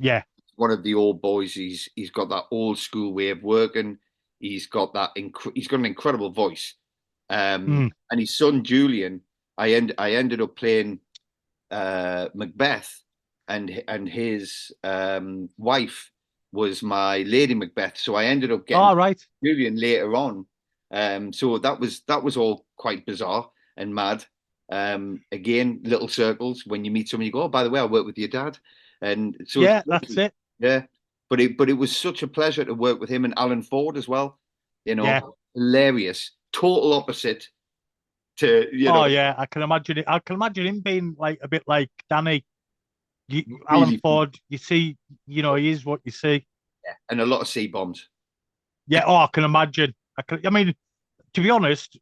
B: one of the old boys. He's got that old school way of working. He's got he's got an incredible voice. And his son Julian, I ended up playing Macbeth, and his wife was my Lady Macbeth. So I ended up getting Julian later on. So that was all quite bizarre and mad. Again, little circles. When you meet someone, you go, "Oh, by the way, I work with your dad," and so
C: that's it.
B: Yeah, but it was such a pleasure to work with him and Alan Ford as well. Hilarious, total opposite to
C: I can imagine it. I can imagine him being like a bit like Danny. Alan Ford. You see, he is what you see.
B: Yeah, and a lot of C-bombs.
C: Yeah. Oh, I can imagine. I mean, to be honest,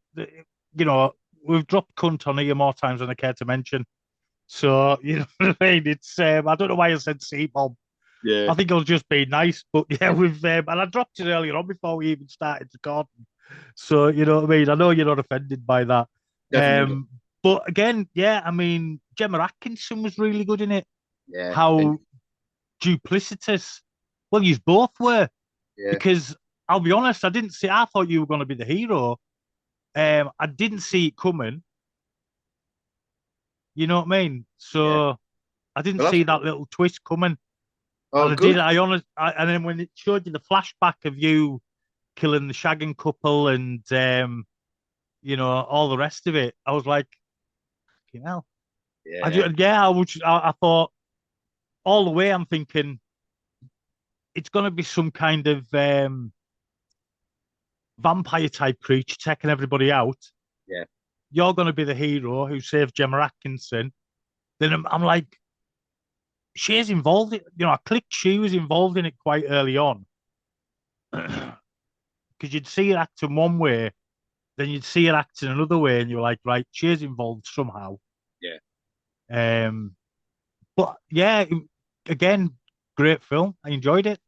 C: we've dropped cunt on here more times than I care to mention. So, you know what I mean? It's, I don't know why I said C-bomb.
B: Yeah.
C: I think I was just being nice. But yeah, and I dropped it earlier on before we even started recording. So, you know what I mean? I know you're not offended by that. But again, I mean, Gemma Atkinson was really good in it.
B: Yeah.
C: How duplicitous. Well, you both were.
B: Yeah.
C: Because I'll be honest, I thought you were going to be the hero. I didn't see it coming. You know what I mean? So I didn't see that little twist coming.
B: Oh,
C: And I
B: good.
C: did. And then when it showed you the flashback of you killing the shagging couple and all the rest of it, I was like, you know,
B: Yeah,
C: I thought all the way. I'm thinking it's going to be some kind of vampire type creature taking everybody out.
B: yeah,
C: You're going to be the hero who saved Gemma Atkinson. Then I'm like, she's involved. I clicked she was involved in it quite early on because you'd see her acting one way, then you'd see her acting another way, and you're like, right, she's involved somehow.
B: yeah.
C: Um, but yeah, again, great film. I enjoyed it.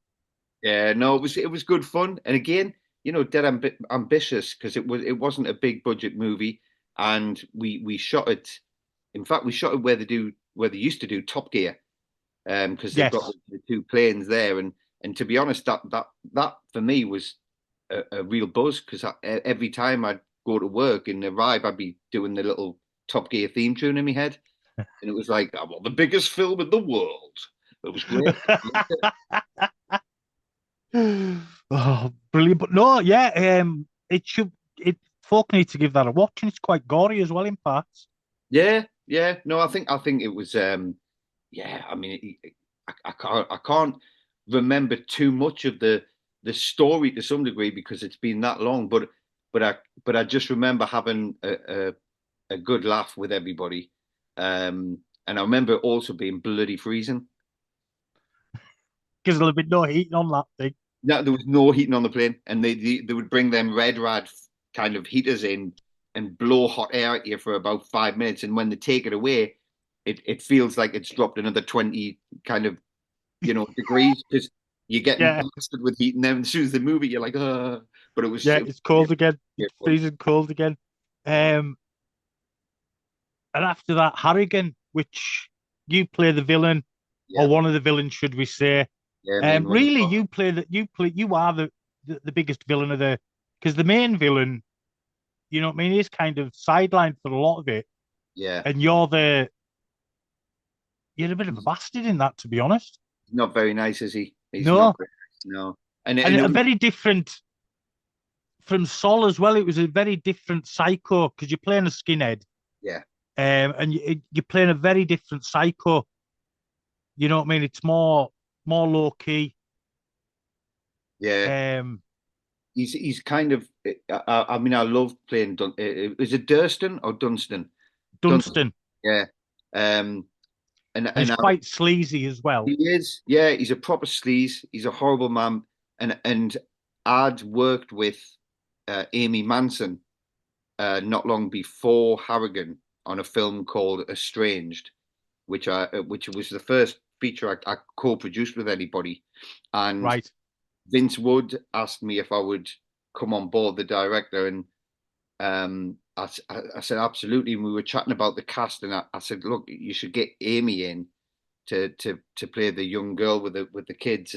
B: Yeah, no, it was good fun, and again, dead ambitious because it wasn't a big budget movie, and we shot it. In fact, we shot it where they used to do Top Gear, because they've got
C: Yes,
B: the two planes there, and to be honest, that for me was a real buzz because every time I'd go to work and arrive, I'd be doing the little Top Gear theme tune in my head, and it was like, I want the biggest film in the world. It was great.
C: oh, brilliant. But no, yeah, folk need to give that a watch, and it's quite gory as well in parts.
B: Yeah, yeah. No, I think it was. Yeah, I mean, I can't remember too much of the story to some degree because it's been that long. But I just remember having a good laugh with everybody. And I remember it also being bloody freezing.
C: Because there'll be no heating on that thing.
B: No, there was no heating on the plane, and they would bring them red rad kind of heaters in and blow hot air at you for about 5 minutes, and when they take it away, it feels like it's dropped another 20 kind of degrees because you're getting
C: Yeah,
B: blasted with heat, and then as soon as they move it, you're like, but it was,
C: yeah,
B: it was
C: it's cold again.
B: yeah,
C: It's freezing cold again. Um, and after that, Harrigan, which you play the villain, or
B: yeah,
C: one of the villains, should we say?
B: yeah, me and Ronnie
C: Really,
B: Fox.
C: you are the biggest villain of because the main villain, you know what I mean, is kind of sidelined for a lot of it,
B: Yeah,
C: and you're a bit of a bastard in that, to be honest.
B: he's not very nice, is he? He's not
C: No,
B: very nice, no. And
C: and
B: and it
C: a
B: was,
C: very different from Sol as well. It was a very different psycho because you're playing a skinhead,
B: yeah,
C: and you're playing a very different psycho. You know what I mean? It's more low key.
B: yeah.
C: Um,
B: He's kind of. I mean, I love playing. Is it Durston or Dunstan? Dunstan.
C: Dunstan,
B: Yeah. Um. And
C: and he's
B: and
C: quite sleazy as well.
B: he is. Yeah. He's a proper sleaze. He's a horrible man. And I'd worked with Amy Manson not long before Harrigan on a film called Estranged, which was the first feature I co-produced with anybody, and
C: Right.
B: Vince Wood asked me if I would come on board the director, and I said absolutely. And we were chatting about the cast, and I said, look, you should get Amy in to play the young girl with the kids,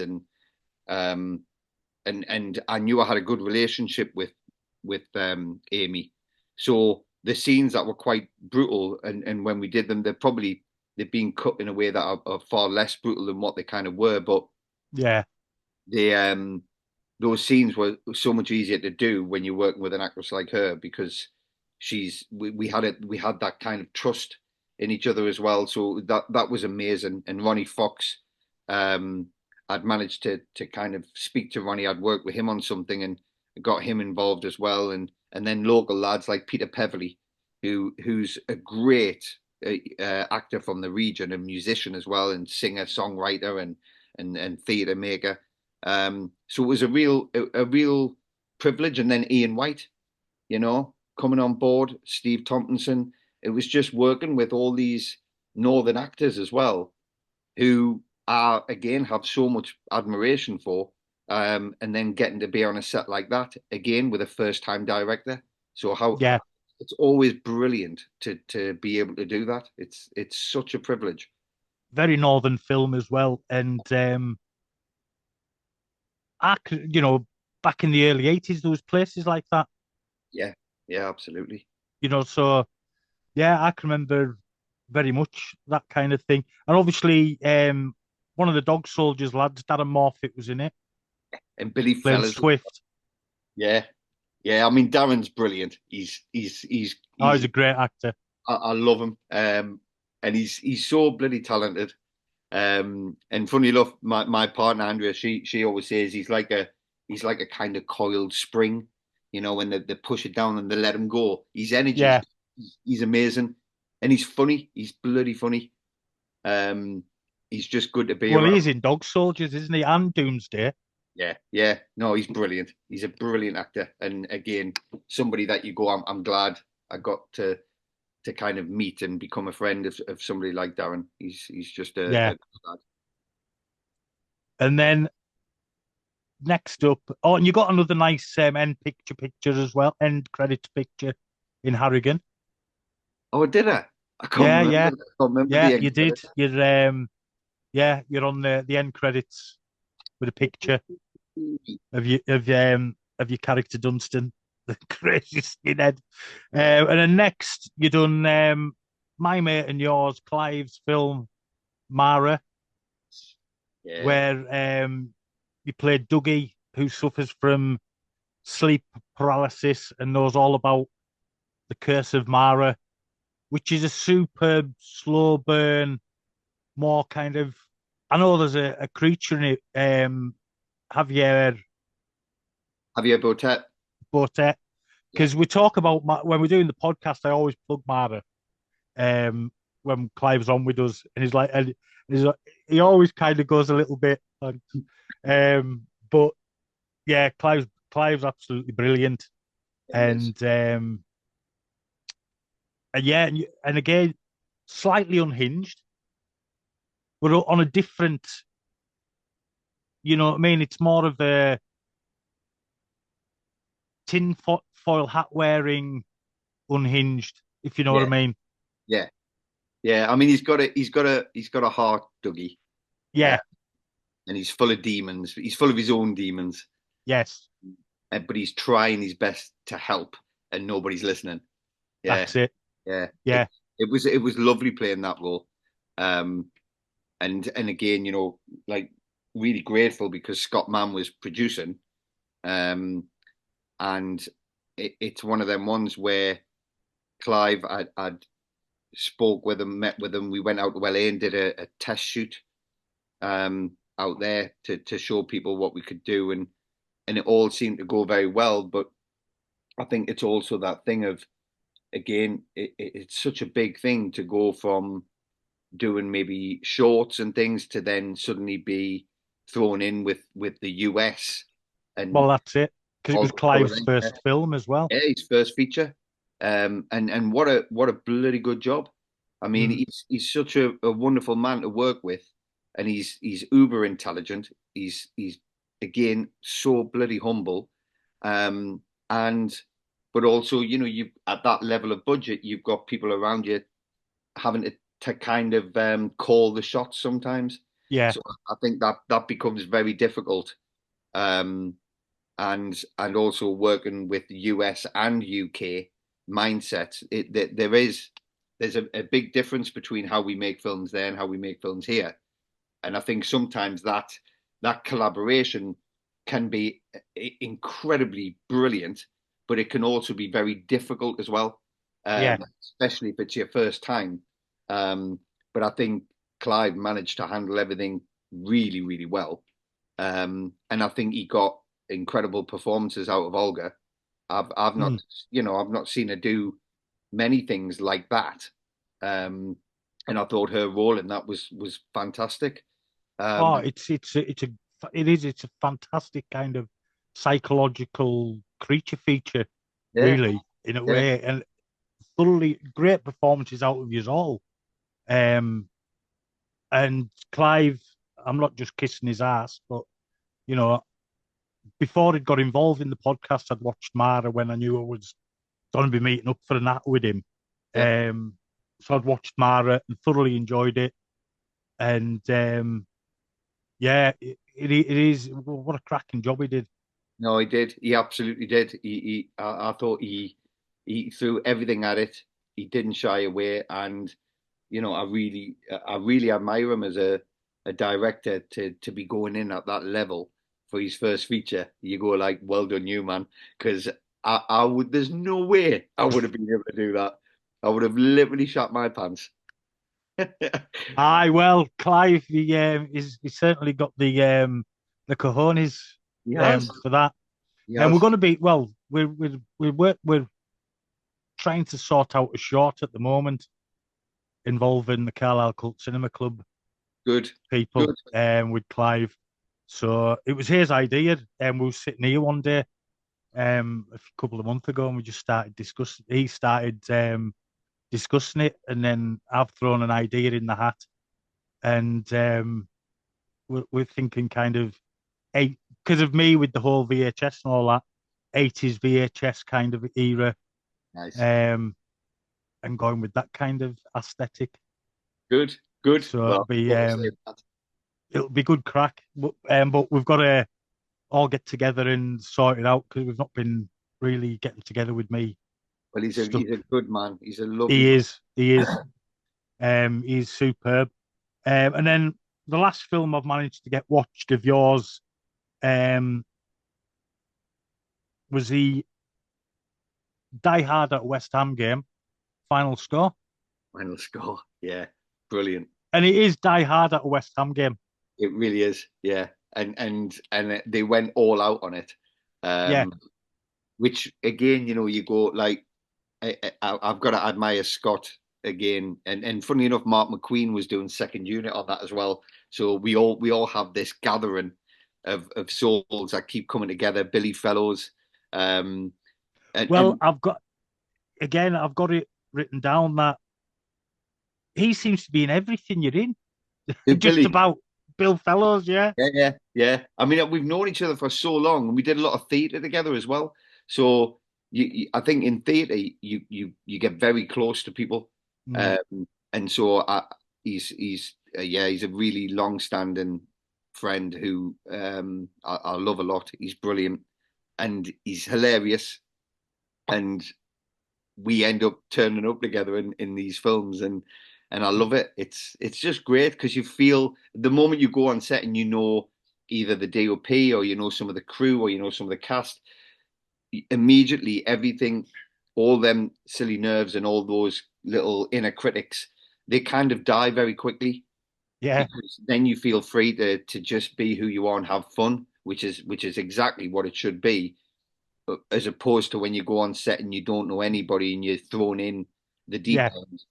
B: um, and I knew I had a good relationship with Amy, so the scenes that were quite brutal, and when we did them, they've been cut in a way that are far less brutal than what they kind of were, but
C: Yeah.
B: they those scenes were so much easier to do when you're working with an actress like her because we had that kind of trust in each other as well. So that was amazing. And Ronnie Fox, um, I'd managed to kind of speak to Ronnie. I'd worked with him on something and got him involved as well. And then local lads like Peter Peverley, who's a great actor from the region, a musician as well, and singer, songwriter, and theatre maker. So it was a real privilege. And then Ian White, coming on board, Steve Tompkinson. It was just working with all these northern actors as well, who are again have so much admiration for. And then getting to be on a set like that again with a first-time director. So how
C: Yeah.
B: it's always brilliant to be able to do that. It's such a privilege.
C: Very northern film as well. And back in the early 80s, there was places like that.
B: Yeah, yeah, absolutely.
C: So yeah, I can remember very much that kind of thing. And obviously, one of the dog soldiers lads, Darren Morfitt, was in it.
B: And Billy
C: Playing
B: Fellas.
C: Swift.
B: Yeah. Yeah, I mean, Darren's brilliant. He's
C: a great actor.
B: I love him. And he's so bloody talented. And funny enough, my partner Andrea, she always says he's like a kind of coiled spring, you know, when they push it down and they let him go. His energy,
C: Yeah.
B: he's amazing, and he's funny. He's bloody funny. He's just good to be around.
C: Well, he's in Dog Soldiers, isn't he? And Doomsday.
B: Yeah. No, he's brilliant. He's a brilliant actor, and again, somebody that you go, I'm glad I got to kind of meet and become a friend of somebody like Darren. He's just a good lad.
C: And then next up, and you got another nice end picture as well, end credits picture in Harrigan.
B: Oh, did I? I can't remember. I can't remember
C: yeah,
B: the end
C: you did. You're on the end credits with a picture of your character Dunstan, the crazy skinhead. And then next you done my mate and yours, Clive's film Mara, where you played Dougie, who suffers from sleep paralysis and knows all about the curse of Mara, which is a superb slow burn, more kind of. I know there's a creature in it. Javier Botet, because we talk about when we're doing the podcast. I always plug Mara when Clive's on with us, and he always kind of goes a little bit. But yeah, Clive's absolutely brilliant, and yeah, and again, slightly unhinged, but on a different. You know what I mean? It's more of a tin foil hat wearing, unhinged. If you know what I mean.
B: Yeah. I mean, he's got a heart, Dougie.
C: Yeah.
B: And he's full of demons. He's full of his own demons.
C: Yes.
B: But he's trying his best to help, and nobody's listening. Yeah.
C: That's it.
B: Yeah. It was lovely playing that role. And again, you know, like really grateful because Scott Mann was producing. And it's one of them ones where Clive, I'd spoke with him, met with him. We went out to LA and did a test shoot out there to show people what we could do, and it all seemed to go very well. But I think it's also that thing of, again, it's such a big thing to go from doing maybe shorts and things to then suddenly be thrown in with the US. And
C: well, that's it, because it was Clive's first film as well.
B: Yeah, his first feature. And what a bloody good job. I mean, he's such a wonderful man to work with, and he's uber intelligent. He's again so bloody humble, but also, you know, you at that level of budget, you've got people around you having to kind of call the shots sometimes.
C: Yeah.
B: So I think that becomes very difficult. And also working with the US and UK mindsets, there's a big difference between how we make films there and how we make films here. And I think sometimes that collaboration can be incredibly brilliant, but it can also be very difficult as well, especially if it's your first time. But I think Clive managed to handle everything really, really well. And I think he got incredible performances out of Olga. I've not seen her do many things like that. And I thought her role in that was fantastic.
C: It's a fantastic kind of psychological creature feature, really, in a way, and thoroughly great performances out of you all. And Clive, I'm not just kissing his ass, but you know, before he got involved in the podcast, I'd watched Mara when I knew I was going to be meeting up for a nap with him. So I'd watched Mara and thoroughly enjoyed it. And it is what a cracking job he did.
B: No, he did. He absolutely did. I thought he threw everything at it. He didn't shy away, and you know, I really admire him as a director to be going in at that level for his first feature, you go like, well done, you man, because I would. There's no way I would have been able to do that. I would have literally shot my pants.
C: Aye, well, Clive, he's certainly got the cojones
B: Yes,
C: for that. And we're
B: yes,
C: going to be well. We're trying to sort out a short at the moment involving the Carlisle Cult Cinema Club
B: good,
C: people
B: good.
C: with Clive. So it was his idea, and we were sitting here one day a couple of months ago, and we just started discussing. He started discussing it, and then I've thrown an idea in the hat, and we're thinking kind of eight because of me with the whole VHS and all that 80s VHS kind of era,
B: Nice,
C: um, and going with that kind of aesthetic.
B: good, good.
C: So
B: Well, what was it?
C: it'll be good crack. But we've got to all get together and sort it out because we've not been really getting together with me.
B: Well,
C: Stuck.
B: he's a good man. He's a lovely
C: He
B: man.
C: is. He is. He's superb. And then the last film I've managed to get watched of yours um, was the Die Hard at West Ham game, final score.
B: Final score. Yeah, brilliant.
C: And it is Die Hard at a West Ham game.
B: It really is. Yeah, and they went all out on it.
C: Yeah.
B: Which again, you go like I've got to admire Scott again, and funny enough, Mark McQueen was doing second unit on that as well. So we all have this gathering of souls that keep coming together. Billy Fellows,
C: Well,
B: and
C: I've got it written down that he seems to be in everything you're in. Just
B: Billy.
C: about Bill Fellows, yeah.
B: Yeah. I mean, we've known each other for so long, and we did a lot of theatre together as well. So I think in theatre, you get very close to people,
C: Mm.
B: and so he's a really long-standing friend who I love a lot. He's brilliant, and he's hilarious, and we end up turning up together in these films, and I love it. It's just great because you feel the moment you go on set and either the DOP or some of the crew or some of the cast, immediately everything, all them silly nerves and all those little inner critics, they kind of die very quickly.
C: Yeah.
B: Because then you feel free to just be who you are and have fun, which is exactly what it should be, as opposed to when you go on set and you don't know anybody and you're thrown in the deep
C: Yeah.
B: end,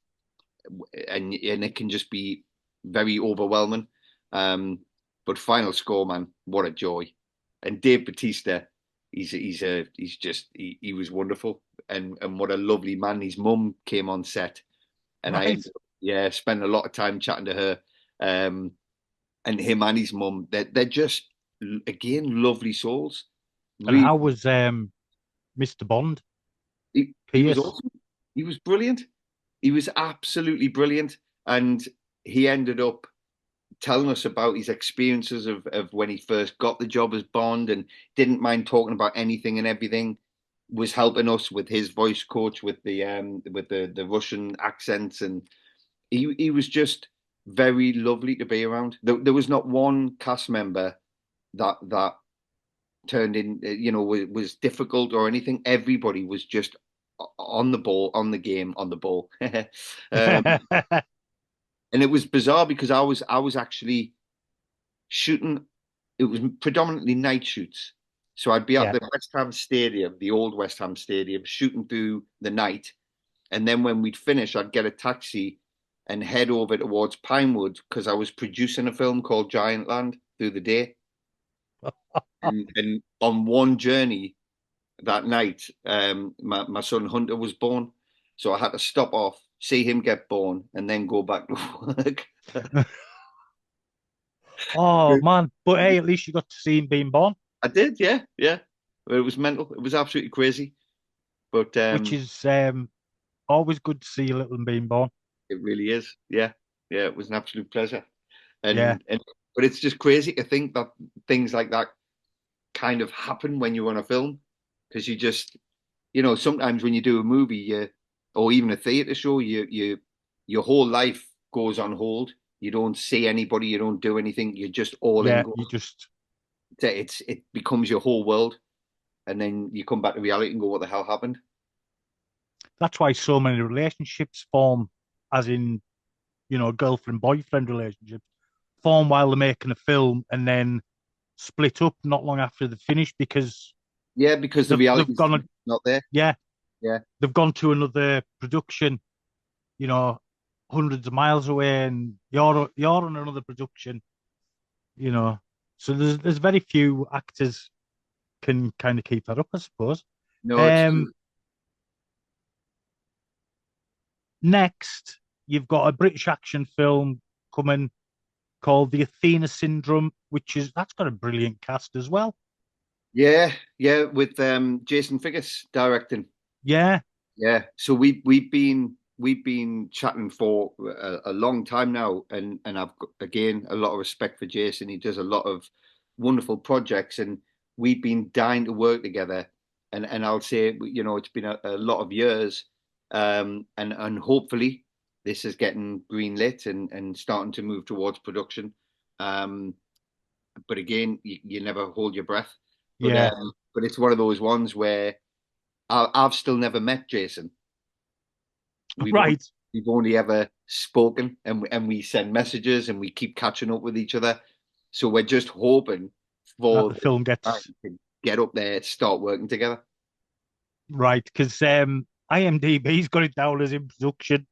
B: and it can just be very overwhelming. But final score, man, what a joy! And Dave Bautista, he was wonderful, and what a lovely man. His mum came on set, and I
C: Right.
B: spent a lot of time chatting to her, and him and his mum. They're just again lovely souls.
C: And
B: Really,
C: how was Mr. Bond?
B: he was
C: Pierce.
B: awesome. He was brilliant. He was absolutely brilliant, and he ended up telling us about his experiences of when he first got the job as Bond, and didn't mind talking about anything and everything. Was helping us with his voice coach with the Russian accents, and he was just very lovely to be around. There was not one cast member that turned in, was difficult or anything. Everybody was just on the ball, on the game, on the ball. And it was bizarre because I was actually shooting. It was predominantly night shoots, so I'd be at
C: Yeah.
B: the West Ham Stadium, the old West Ham Stadium, shooting through the night, and then when we'd finish, I'd get a taxi and head over towards Pinewood because I was producing a film called Giantland through the day. And on one journey that night, my son Hunter was born, so I had to stop off, see him get born, and then go back to work.
C: Oh man, but hey, at least you got to see him being born,
B: I did, yeah. It was mental. It was absolutely crazy, but
C: which is always good to see a little one being born.
B: it really is. Yeah. It was an absolute pleasure,
C: Yeah.
B: and but it's just crazy to think that things like that kind of happen when you're on a film, because you just, sometimes when you do a movie, or even a theatre show, your whole life goes on hold, You don't see anybody. You don't do anything. You're just all in.
C: Yeah, you just
B: It becomes your whole world, and then you come back to reality and go, "What the hell happened?"
C: that's why so many relationships form, as in, girlfriend boyfriend relationships form while they're making a film and then split up not long after they finish because
B: Yeah, because the
C: they've
B: reality's
C: gone,
B: not there.
C: yeah,
B: Yeah.
C: they've gone to another production, you know, hundreds of miles away, and you're on another production, you know. So there's very few actors can kind of keep that up, I suppose.
B: No, it's
C: Um, Next, you've got a British action film coming called The Athena Syndrome, that's got a brilliant cast as well.
B: yeah, with Jason Figgis directing.
C: Yeah,
B: Yeah, so we've been chatting for a long time now, and I've got, again, a lot of respect for Jason. He does a lot of wonderful projects, and we've been dying to work together. And I'll say, it's been a lot of years, and hopefully this is getting greenlit and starting to move towards production. Um, but again, you never hold your breath. But
C: yeah,
B: but it's one of those ones where I've still never met Jason. We've only,
C: right.
B: we've only ever spoken, and we send messages and we keep catching up with each other. So we're just hoping
C: That
B: for
C: the
B: the
C: film
B: time
C: gets
B: to get up there, start working together.
C: right because IMDb's got it down as in production.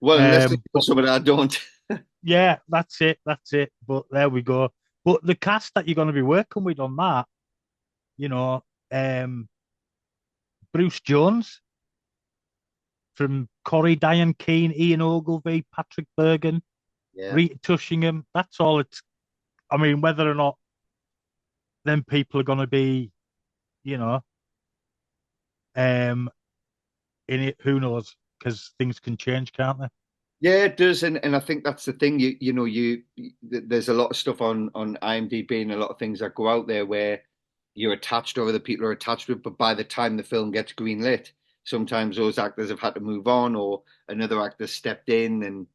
B: Well, unless they do
C: But
B: something I don't.
C: yeah, that's it, that's it. But there we go. But the cast that you're going to be working with on that, you know, um, Bruce Jones from Corrie, Diane Keane, Ian Ogilvy, Patrick Bergen,
B: Yeah,
C: Rita Tushingham. That's all it's. I mean, whether or not then people are going to be, you know, um, in it, who knows? Because things can change, can't they?
B: yeah, it does, and I think that's the thing. There's a lot of stuff on IMDb and a lot of things that go out there where you're attached or other people are attached with, but by the time the film gets greenlit, sometimes those actors have had to move on or another actor stepped in, and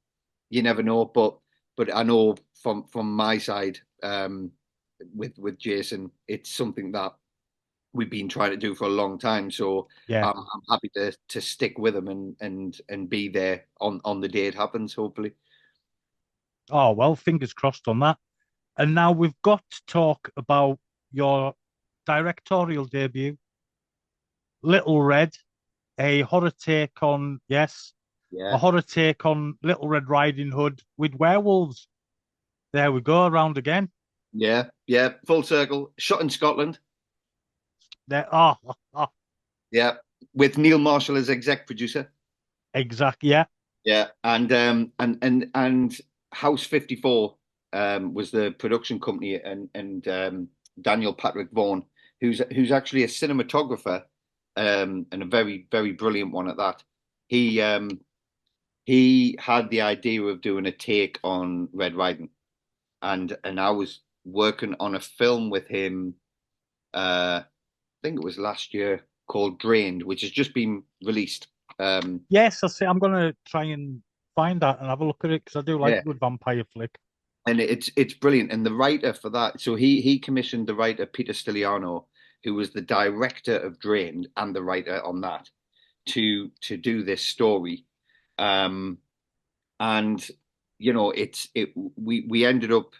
B: you never know. But I know from my side, with Jason, it's something that we've been trying to do for a long time. So
C: Yeah.
B: I'm happy to stick with him and be there on the day it happens. Hopefully.
C: Oh well, fingers crossed on that. And now we've got to talk about your directorial debut, Little Red, a horror take on yes, a
B: Yeah,
C: horror take on Little Red Riding Hood with werewolves. There we go, around again.
B: yeah. Full circle. Shot in Scotland.
C: There,
B: Yeah, with Neil Marshall as exec producer.
C: exactly. Yeah,
B: Yeah, and House 54 was the production company, and Daniel Patrick Vaughan, who's actually a cinematographer, and a very very brilliant one at that. He um, he had the idea of doing a take on Red Riding, and I was working on a film with him. I think it was last year, called Drained, which has just been released.
C: yes. I say I'm gonna try and find that and have a look at it because I do like
B: Yeah,
C: a good vampire flick.
B: and it's brilliant. And the writer for that, so he commissioned the writer Peter Stiliano, who was the director of Drained and the writer on that, to do this story. Um, and we ended up,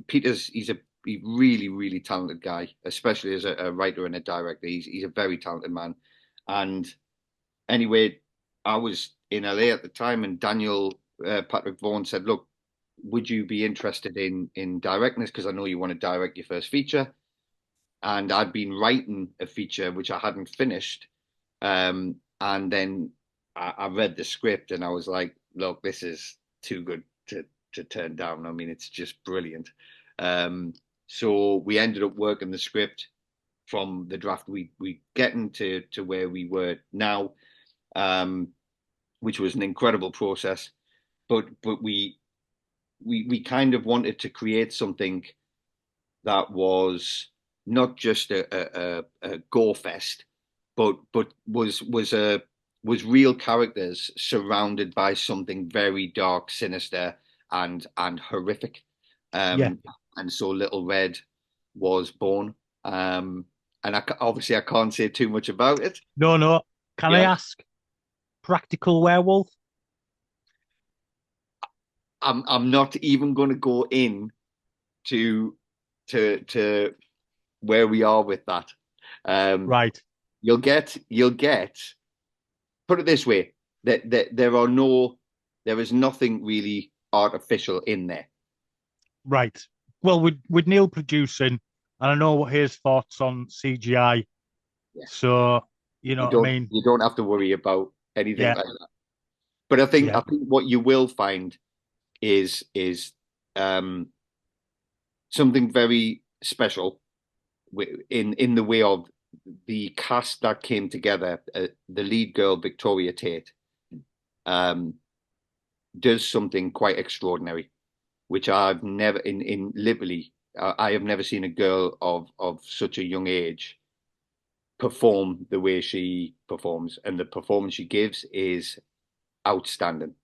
B: Peter's he's a really really talented guy, especially as a writer and a director. He's a very talented man. And anyway, I was in LA at the time, and Daniel Patrick Vaughan said, "Look, would you be interested in directing this? Because I know you want to direct your first feature." And I'd been writing a feature which I hadn't finished, and then I read the script, and I was like, "Look, this is too good to turn down. I mean, it's just brilliant." Um, so we ended up working the script from the draft we getting to where we were now, um, which was an incredible process. But we kind of wanted to create something that was not just a gore fest, but was was real characters surrounded by something very dark, sinister, and horrific.
C: Yeah.
B: And so Little Red was born. And obviously I can't say too much about it.
C: No, no. Can I
B: Yeah,
C: ask? Practical werewolf?
B: I'm not even going to go in to to where we are with that. Um,
C: Right.
B: you'll get put it this way, that there is nothing really artificial in there.
C: Right. Well, with Neil producing, and I know what his thoughts on CGI.
B: Yeah.
C: So, you know
B: You
C: what I
B: don't
C: mean?
B: you don't have to worry about anything
C: Yeah.
B: like that. But
C: Yeah.
B: I think what you will find is um, something very special in the way of the cast that came together. The lead girl, Victoria Tate, um, does something quite extraordinary, which I've never in literally I have never seen a girl of such a young age perform the way she performs, and the performance she gives is outstanding.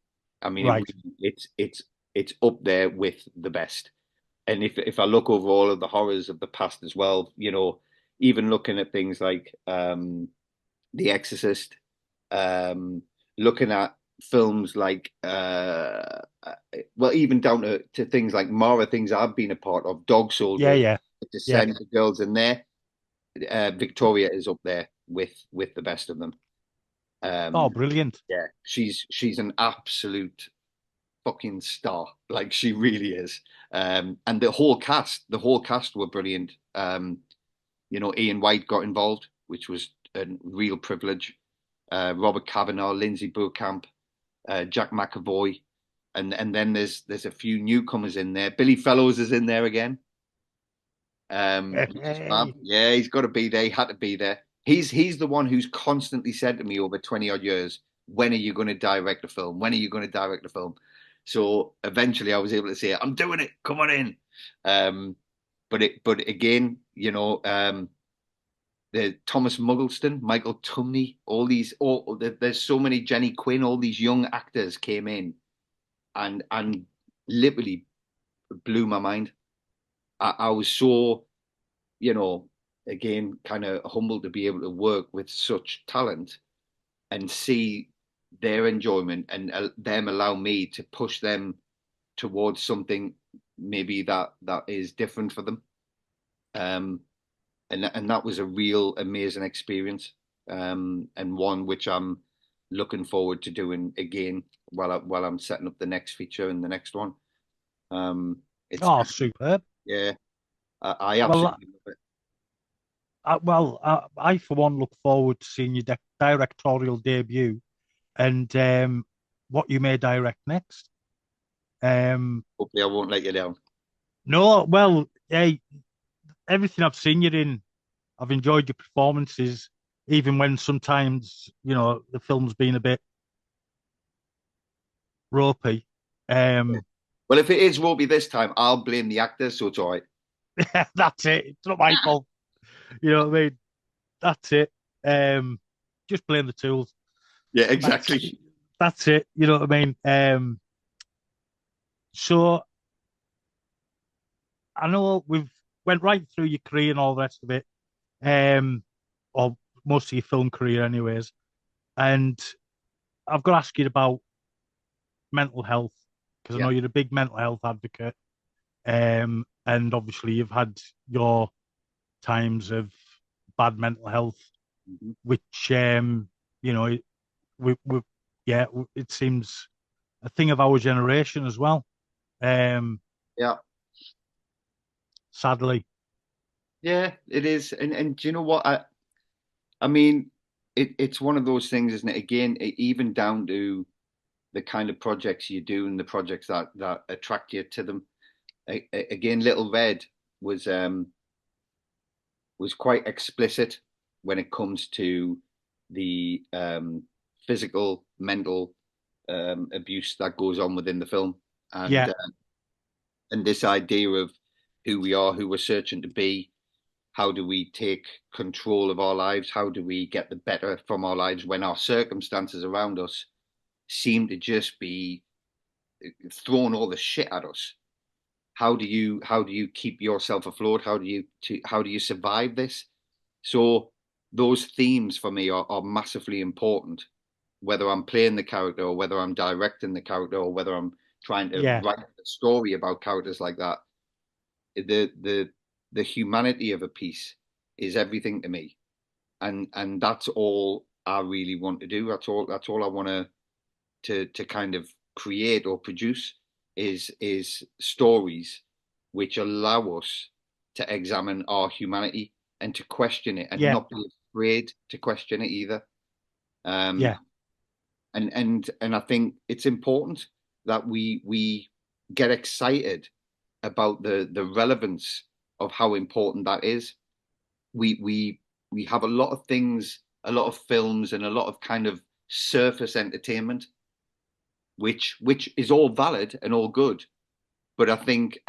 B: I mean,
C: Right.
B: it's up there with the best. And if I look over all of the horrors of the past as well, even looking at things like The Exorcist, um, looking at films like well, even down to things like Mara, things I've been a part of, Dog
C: Yeah.
B: Soldiers,
C: Yeah. Yeah.
B: Descent, the girls in there. Victoria is up there with the best of them.
C: Oh,
B: Um,
C: brilliant.
B: yeah, she's an absolute fucking star. Like she really is. And the whole cast were brilliant. Ian White got involved, which was a real privilege. Robert Cavanaugh, Lindsay Burkamp, Jack McAvoy, and then there's a few newcomers in there. Billy Fellows is in there again. Which is fab.
C: Hey.
B: Yeah, he's got to be there. He had to be there. He's the one who's constantly said to me over 20 odd years, when are you going to direct a film? When are you going to direct a film? So eventually I was able to say, I'm doing it. Come on in. But again, the Thomas Muggleston, Michael Tumney, there's so many, Jenny Quinn, all these young actors came in and literally blew my mind. I was so, you know, again, kind of humbled to be able to work with such talent and see their enjoyment and them allow me to push them towards something maybe that is different for them. Um, and that was a real amazing experience, and one which I'm looking forward to doing again while I'm setting up the next feature and the next one. It's
C: Oh, superb.
B: Yeah, I
C: Well,
B: absolutely love it.
C: I for one look forward to seeing your directorial debut and what you may direct next.
B: Hopefully, I won't let you down.
C: No, well, hey, everything I've seen you in, I've enjoyed your performances, even when sometimes, the film's been a bit ropey. Um,
B: Well, if it is Roby this time, I'll blame the actors, so it's all right.
C: that's it. It's not my fault. You know what I mean? That's it. Um, just blame the tools.
B: Yeah,
C: That's
B: exactly.
C: that's it. You know what I mean? So I know we've went right through your career and all the rest of it, or most of your film career, anyways. And I've got to ask you about mental health because I
B: Yeah.
C: know you're a big mental health advocate. And obviously you've had your times of bad mental health,
B: Mm-hmm.
C: which you know, we yeah, it seems a thing of our generation as well. Um,
B: Yeah.
C: Sadly,
B: Yeah, it is. And do you know what? I mean, it's one of those things, isn't it? Again, even down to the kind of projects you do and the projects that attract you to them. Again, Little Red was um was quite explicit when it comes to the physical, mental abuse that goes on within the film, and
C: yeah,
B: uh, and this idea of who we are, who we're searching to be, How do we take control of our lives? How do we get the better from our lives when our circumstances around us seem to just be throwing all the shit at us? How do you keep yourself afloat? How do you survive this? So those themes for me are massively important, whether I'm playing the character or whether I'm directing the character or whether I'm trying to write a story about characters like that. The humanity of a piece is everything to me, and that's all I really want to do. That's all I want to kind of create or produce is stories which allow us to examine our humanity and to question it and not be afraid to question it either. And I think it's important that we get excited about the relevance of how important that is. We have a lot of things, a lot of films, and a lot of kind of surface entertainment, which is all valid and all good. But I think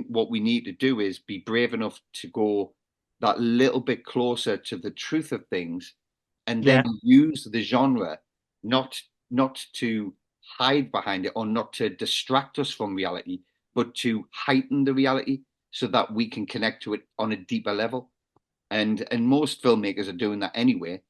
B: what we need to do is be brave enough to go that little bit closer to the truth of things, and then use the genre not to hide behind it or not to distract us from reality, but to heighten the reality so that we can connect to it on a deeper level. And most filmmakers are doing that anyway.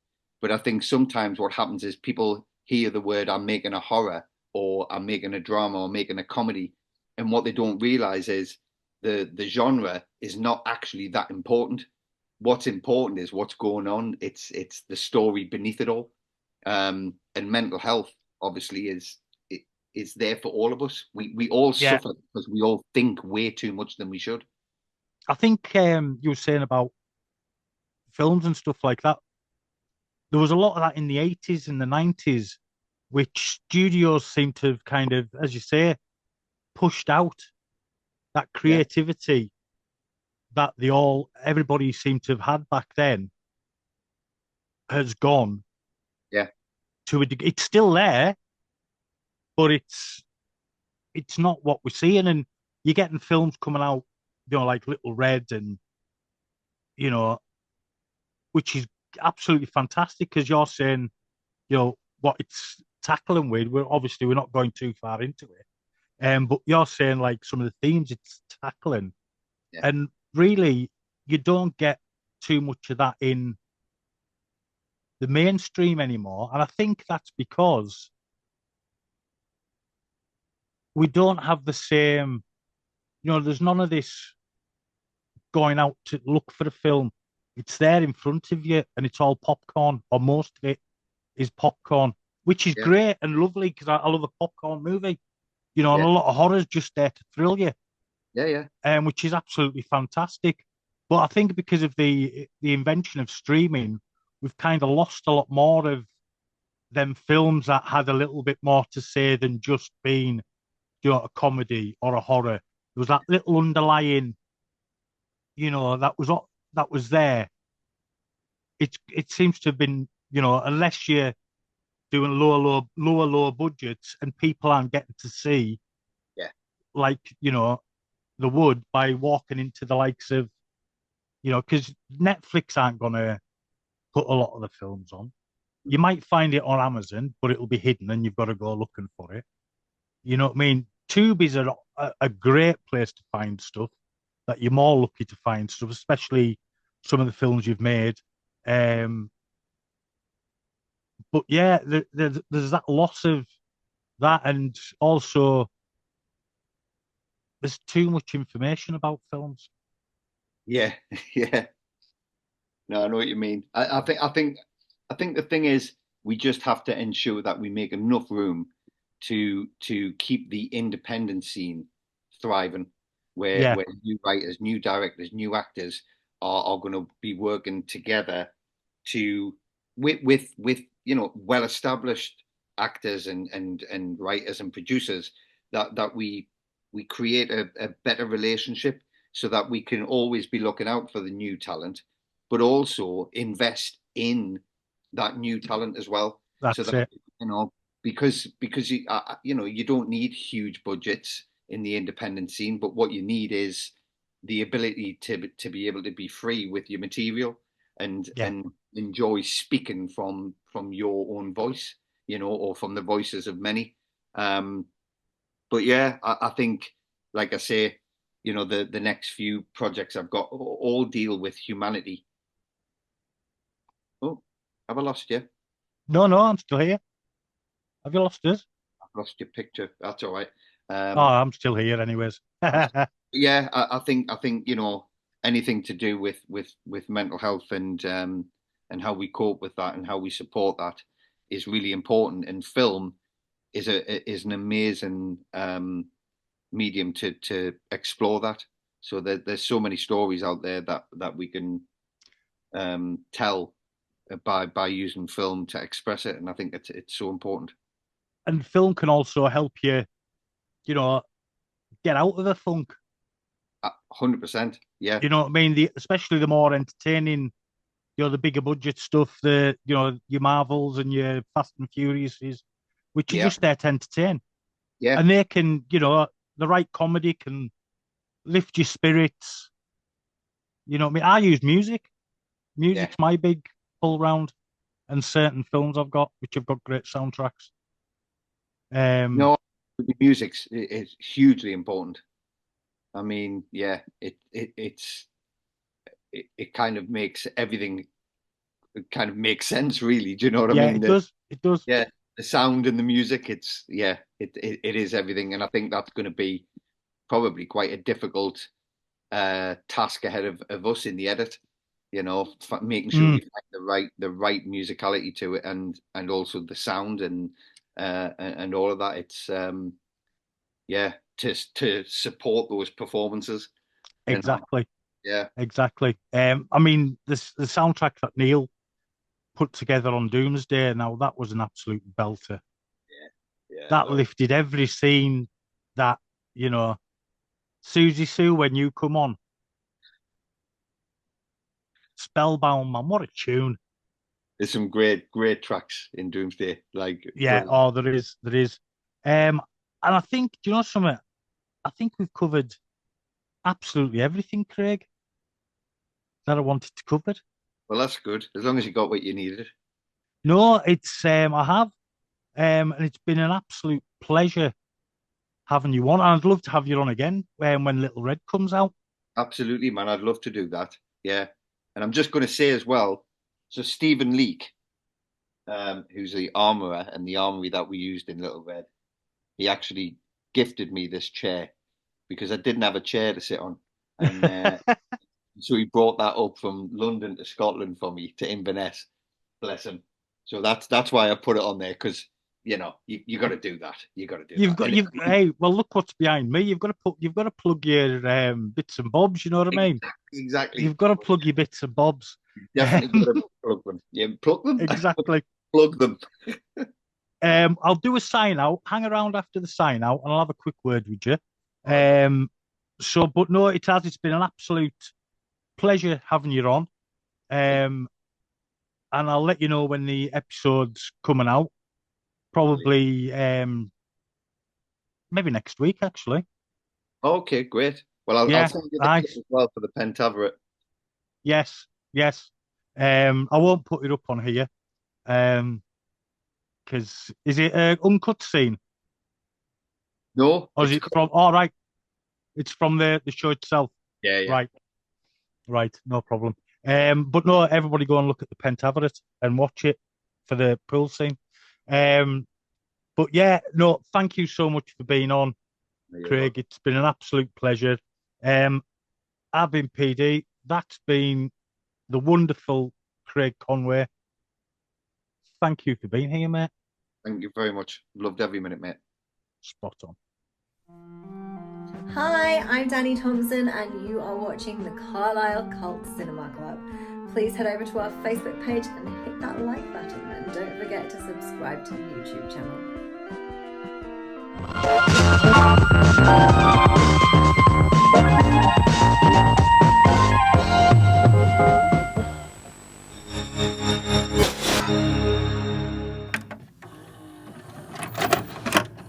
B: But I think sometimes what happens is people hear the word "I'm making a horror" or "I'm making a drama" or "making a comedy," and what they don't realize is the genre is not actually that important. What's important is what's going on. It's the story beneath it all. And mental health obviously is there for all of us. We all suffer because we all think way too much than we should.
C: I think you were saying about films and stuff like that. There was a lot of that in the 80s and the 90s, which studios seem to have kind of, as you say, pushed out that creativity that everybody seemed to have had back then has gone.
B: Yeah.
C: To a degree. It's still there, but it's not what we're seeing. And you're getting films coming out, like Little Red and, which is absolutely fantastic because you're saying, what it's tackling with. We're not going too far into it. But you're saying like some of the themes it's tackling. And really, you don't get too much of that in the mainstream anymore. And I think that's because we don't have the same, there's none of this going out to look for a film. It's there in front of you and it's all popcorn, or most of it is popcorn, which is great and lovely because I love a popcorn movie, and a lot of horror's just there to thrill you. Which is absolutely fantastic. But I think because of the invention of streaming, we've kind of lost a lot more of them films that had a little bit more to say than just being, a comedy or a horror. There was that little underlying, that was there. It seems to have been, unless you're doing lower budgets and people aren't getting to see, like, the wood by walking into the likes of, because Netflix aren't going to put a lot of the films on. You might find it on Amazon, but it'll be hidden and you've got to go looking for it. You know what I mean? Tubi's a great place to find stuff, that you're more lucky to find stuff, especially some of the films you've made. But yeah, there's that loss of that, and also there's too much information about films.
B: Yeah. No, I know what you mean. I think the thing is we just have to ensure that we make enough room to keep the independent scene thriving, where new writers, new directors, new actors are going to be working together to with well established actors and writers and producers, that we create a better relationship so that we can always be looking out for the new talent, but also invest in that new talent as well.
C: That's
B: so that,
C: it.
B: Because you don't need huge budgets in the independent scene, but what you need is the ability to be able to be free with your material and
C: Yeah.
B: and enjoy speaking from your own voice, or from the voices of many. But yeah, I think, like I say, the next few projects I've got all deal with humanity. Oh, have I lost you?
C: No, I'm still here. Have you lost us?
B: I've lost your picture. That's all right.
C: Oh, I'm still here, anyways.
B: Yeah, I think anything to do with mental health and how we cope with that and how we support that is really important. And film is an amazing medium to explore that. So there's so many stories out there that we can tell by using film to express it, and I think it's so important.
C: And film can also help you, get out of the funk.
B: 100%. Yeah.
C: You know what I mean? Especially the more entertaining, the bigger budget stuff, your Marvels and your Fast and Furiouses, which are just there to entertain.
B: Yeah.
C: And they can, the right comedy can lift your spirits. You know what I mean? I use music. Music's my big pull round, and certain films I've got, which have got great soundtracks.
B: No, the music's is hugely important. I mean, yeah, it kind of makes everything kind of makes sense, really. Do you know what I mean?
C: It does.
B: Yeah, the sound and the music, it is everything, and I think that's going to be probably quite a difficult task ahead of us in the edit. Making sure we find the right musicality to it, and also the sound and all of that. It's to support those performances.
C: Exactly.
B: Yeah.
C: Exactly. I mean, the soundtrack that Neil put together on Doomsday, now that was an absolute belter.
B: Yeah.
C: That lifted every scene that, Susie Sue, when you come on. Spellbound, man, what a tune.
B: There's some great tracks in Doomsday.
C: There is. And I think, do you know something? I think we've covered absolutely everything, Craig, that I wanted to cover.
B: Well, that's good. As long as you got what you needed.
C: No, it's I have. And it's been an absolute pleasure having you on. And I'd love to have you on again when Little Red comes out.
B: Absolutely, man. I'd love to do that. Yeah. And I'm just going to say as well, so Stephen Leake, who's the armourer and the armory that we used in Little Red, he actually gifted me this chair because I didn't have a chair to sit on. And so he brought that up from London to Scotland for me to Inverness. Bless him. So that's why I put it on there, because you got to do that.
C: Hey, well, look what's behind me. You've got to plug your bits and bobs. You know what I mean?
B: Exactly.
C: You've got to plug your bits and bobs.
B: Definitely got to plug them. Yeah, plug them.
C: Exactly.
B: Plug them.
C: I'll do a sign out. Hang around after the sign out, and I'll have a quick word with you. But no, it's been an absolute pleasure having you on. And I'll let you know when the episode's coming out. Probably maybe next week, actually.
B: Okay, great. Well, I'll send you the clip as well for the Pentaveret.
C: Yes. I won't put it up on here. Because is it an uncut scene?
B: No.
C: Or is it from? All right. It's from the show itself.
B: Yeah.
C: Right. No problem. But no, everybody go and look at the Pentaveret and watch it for the pool scene. But yeah, no, thank you so much for being on, Craig. It's been an absolute pleasure. I've been PD. That's been the wonderful Craig Conway. Thank you for being here, mate.
B: Thank you very much. Loved every minute, mate.
C: Spot on.
D: Hi, I'm Danny Thompson, and you are watching the Carlisle Cult Cinema Club. Please head over to our Facebook page and hit that like button, and don't forget to subscribe to the YouTube channel.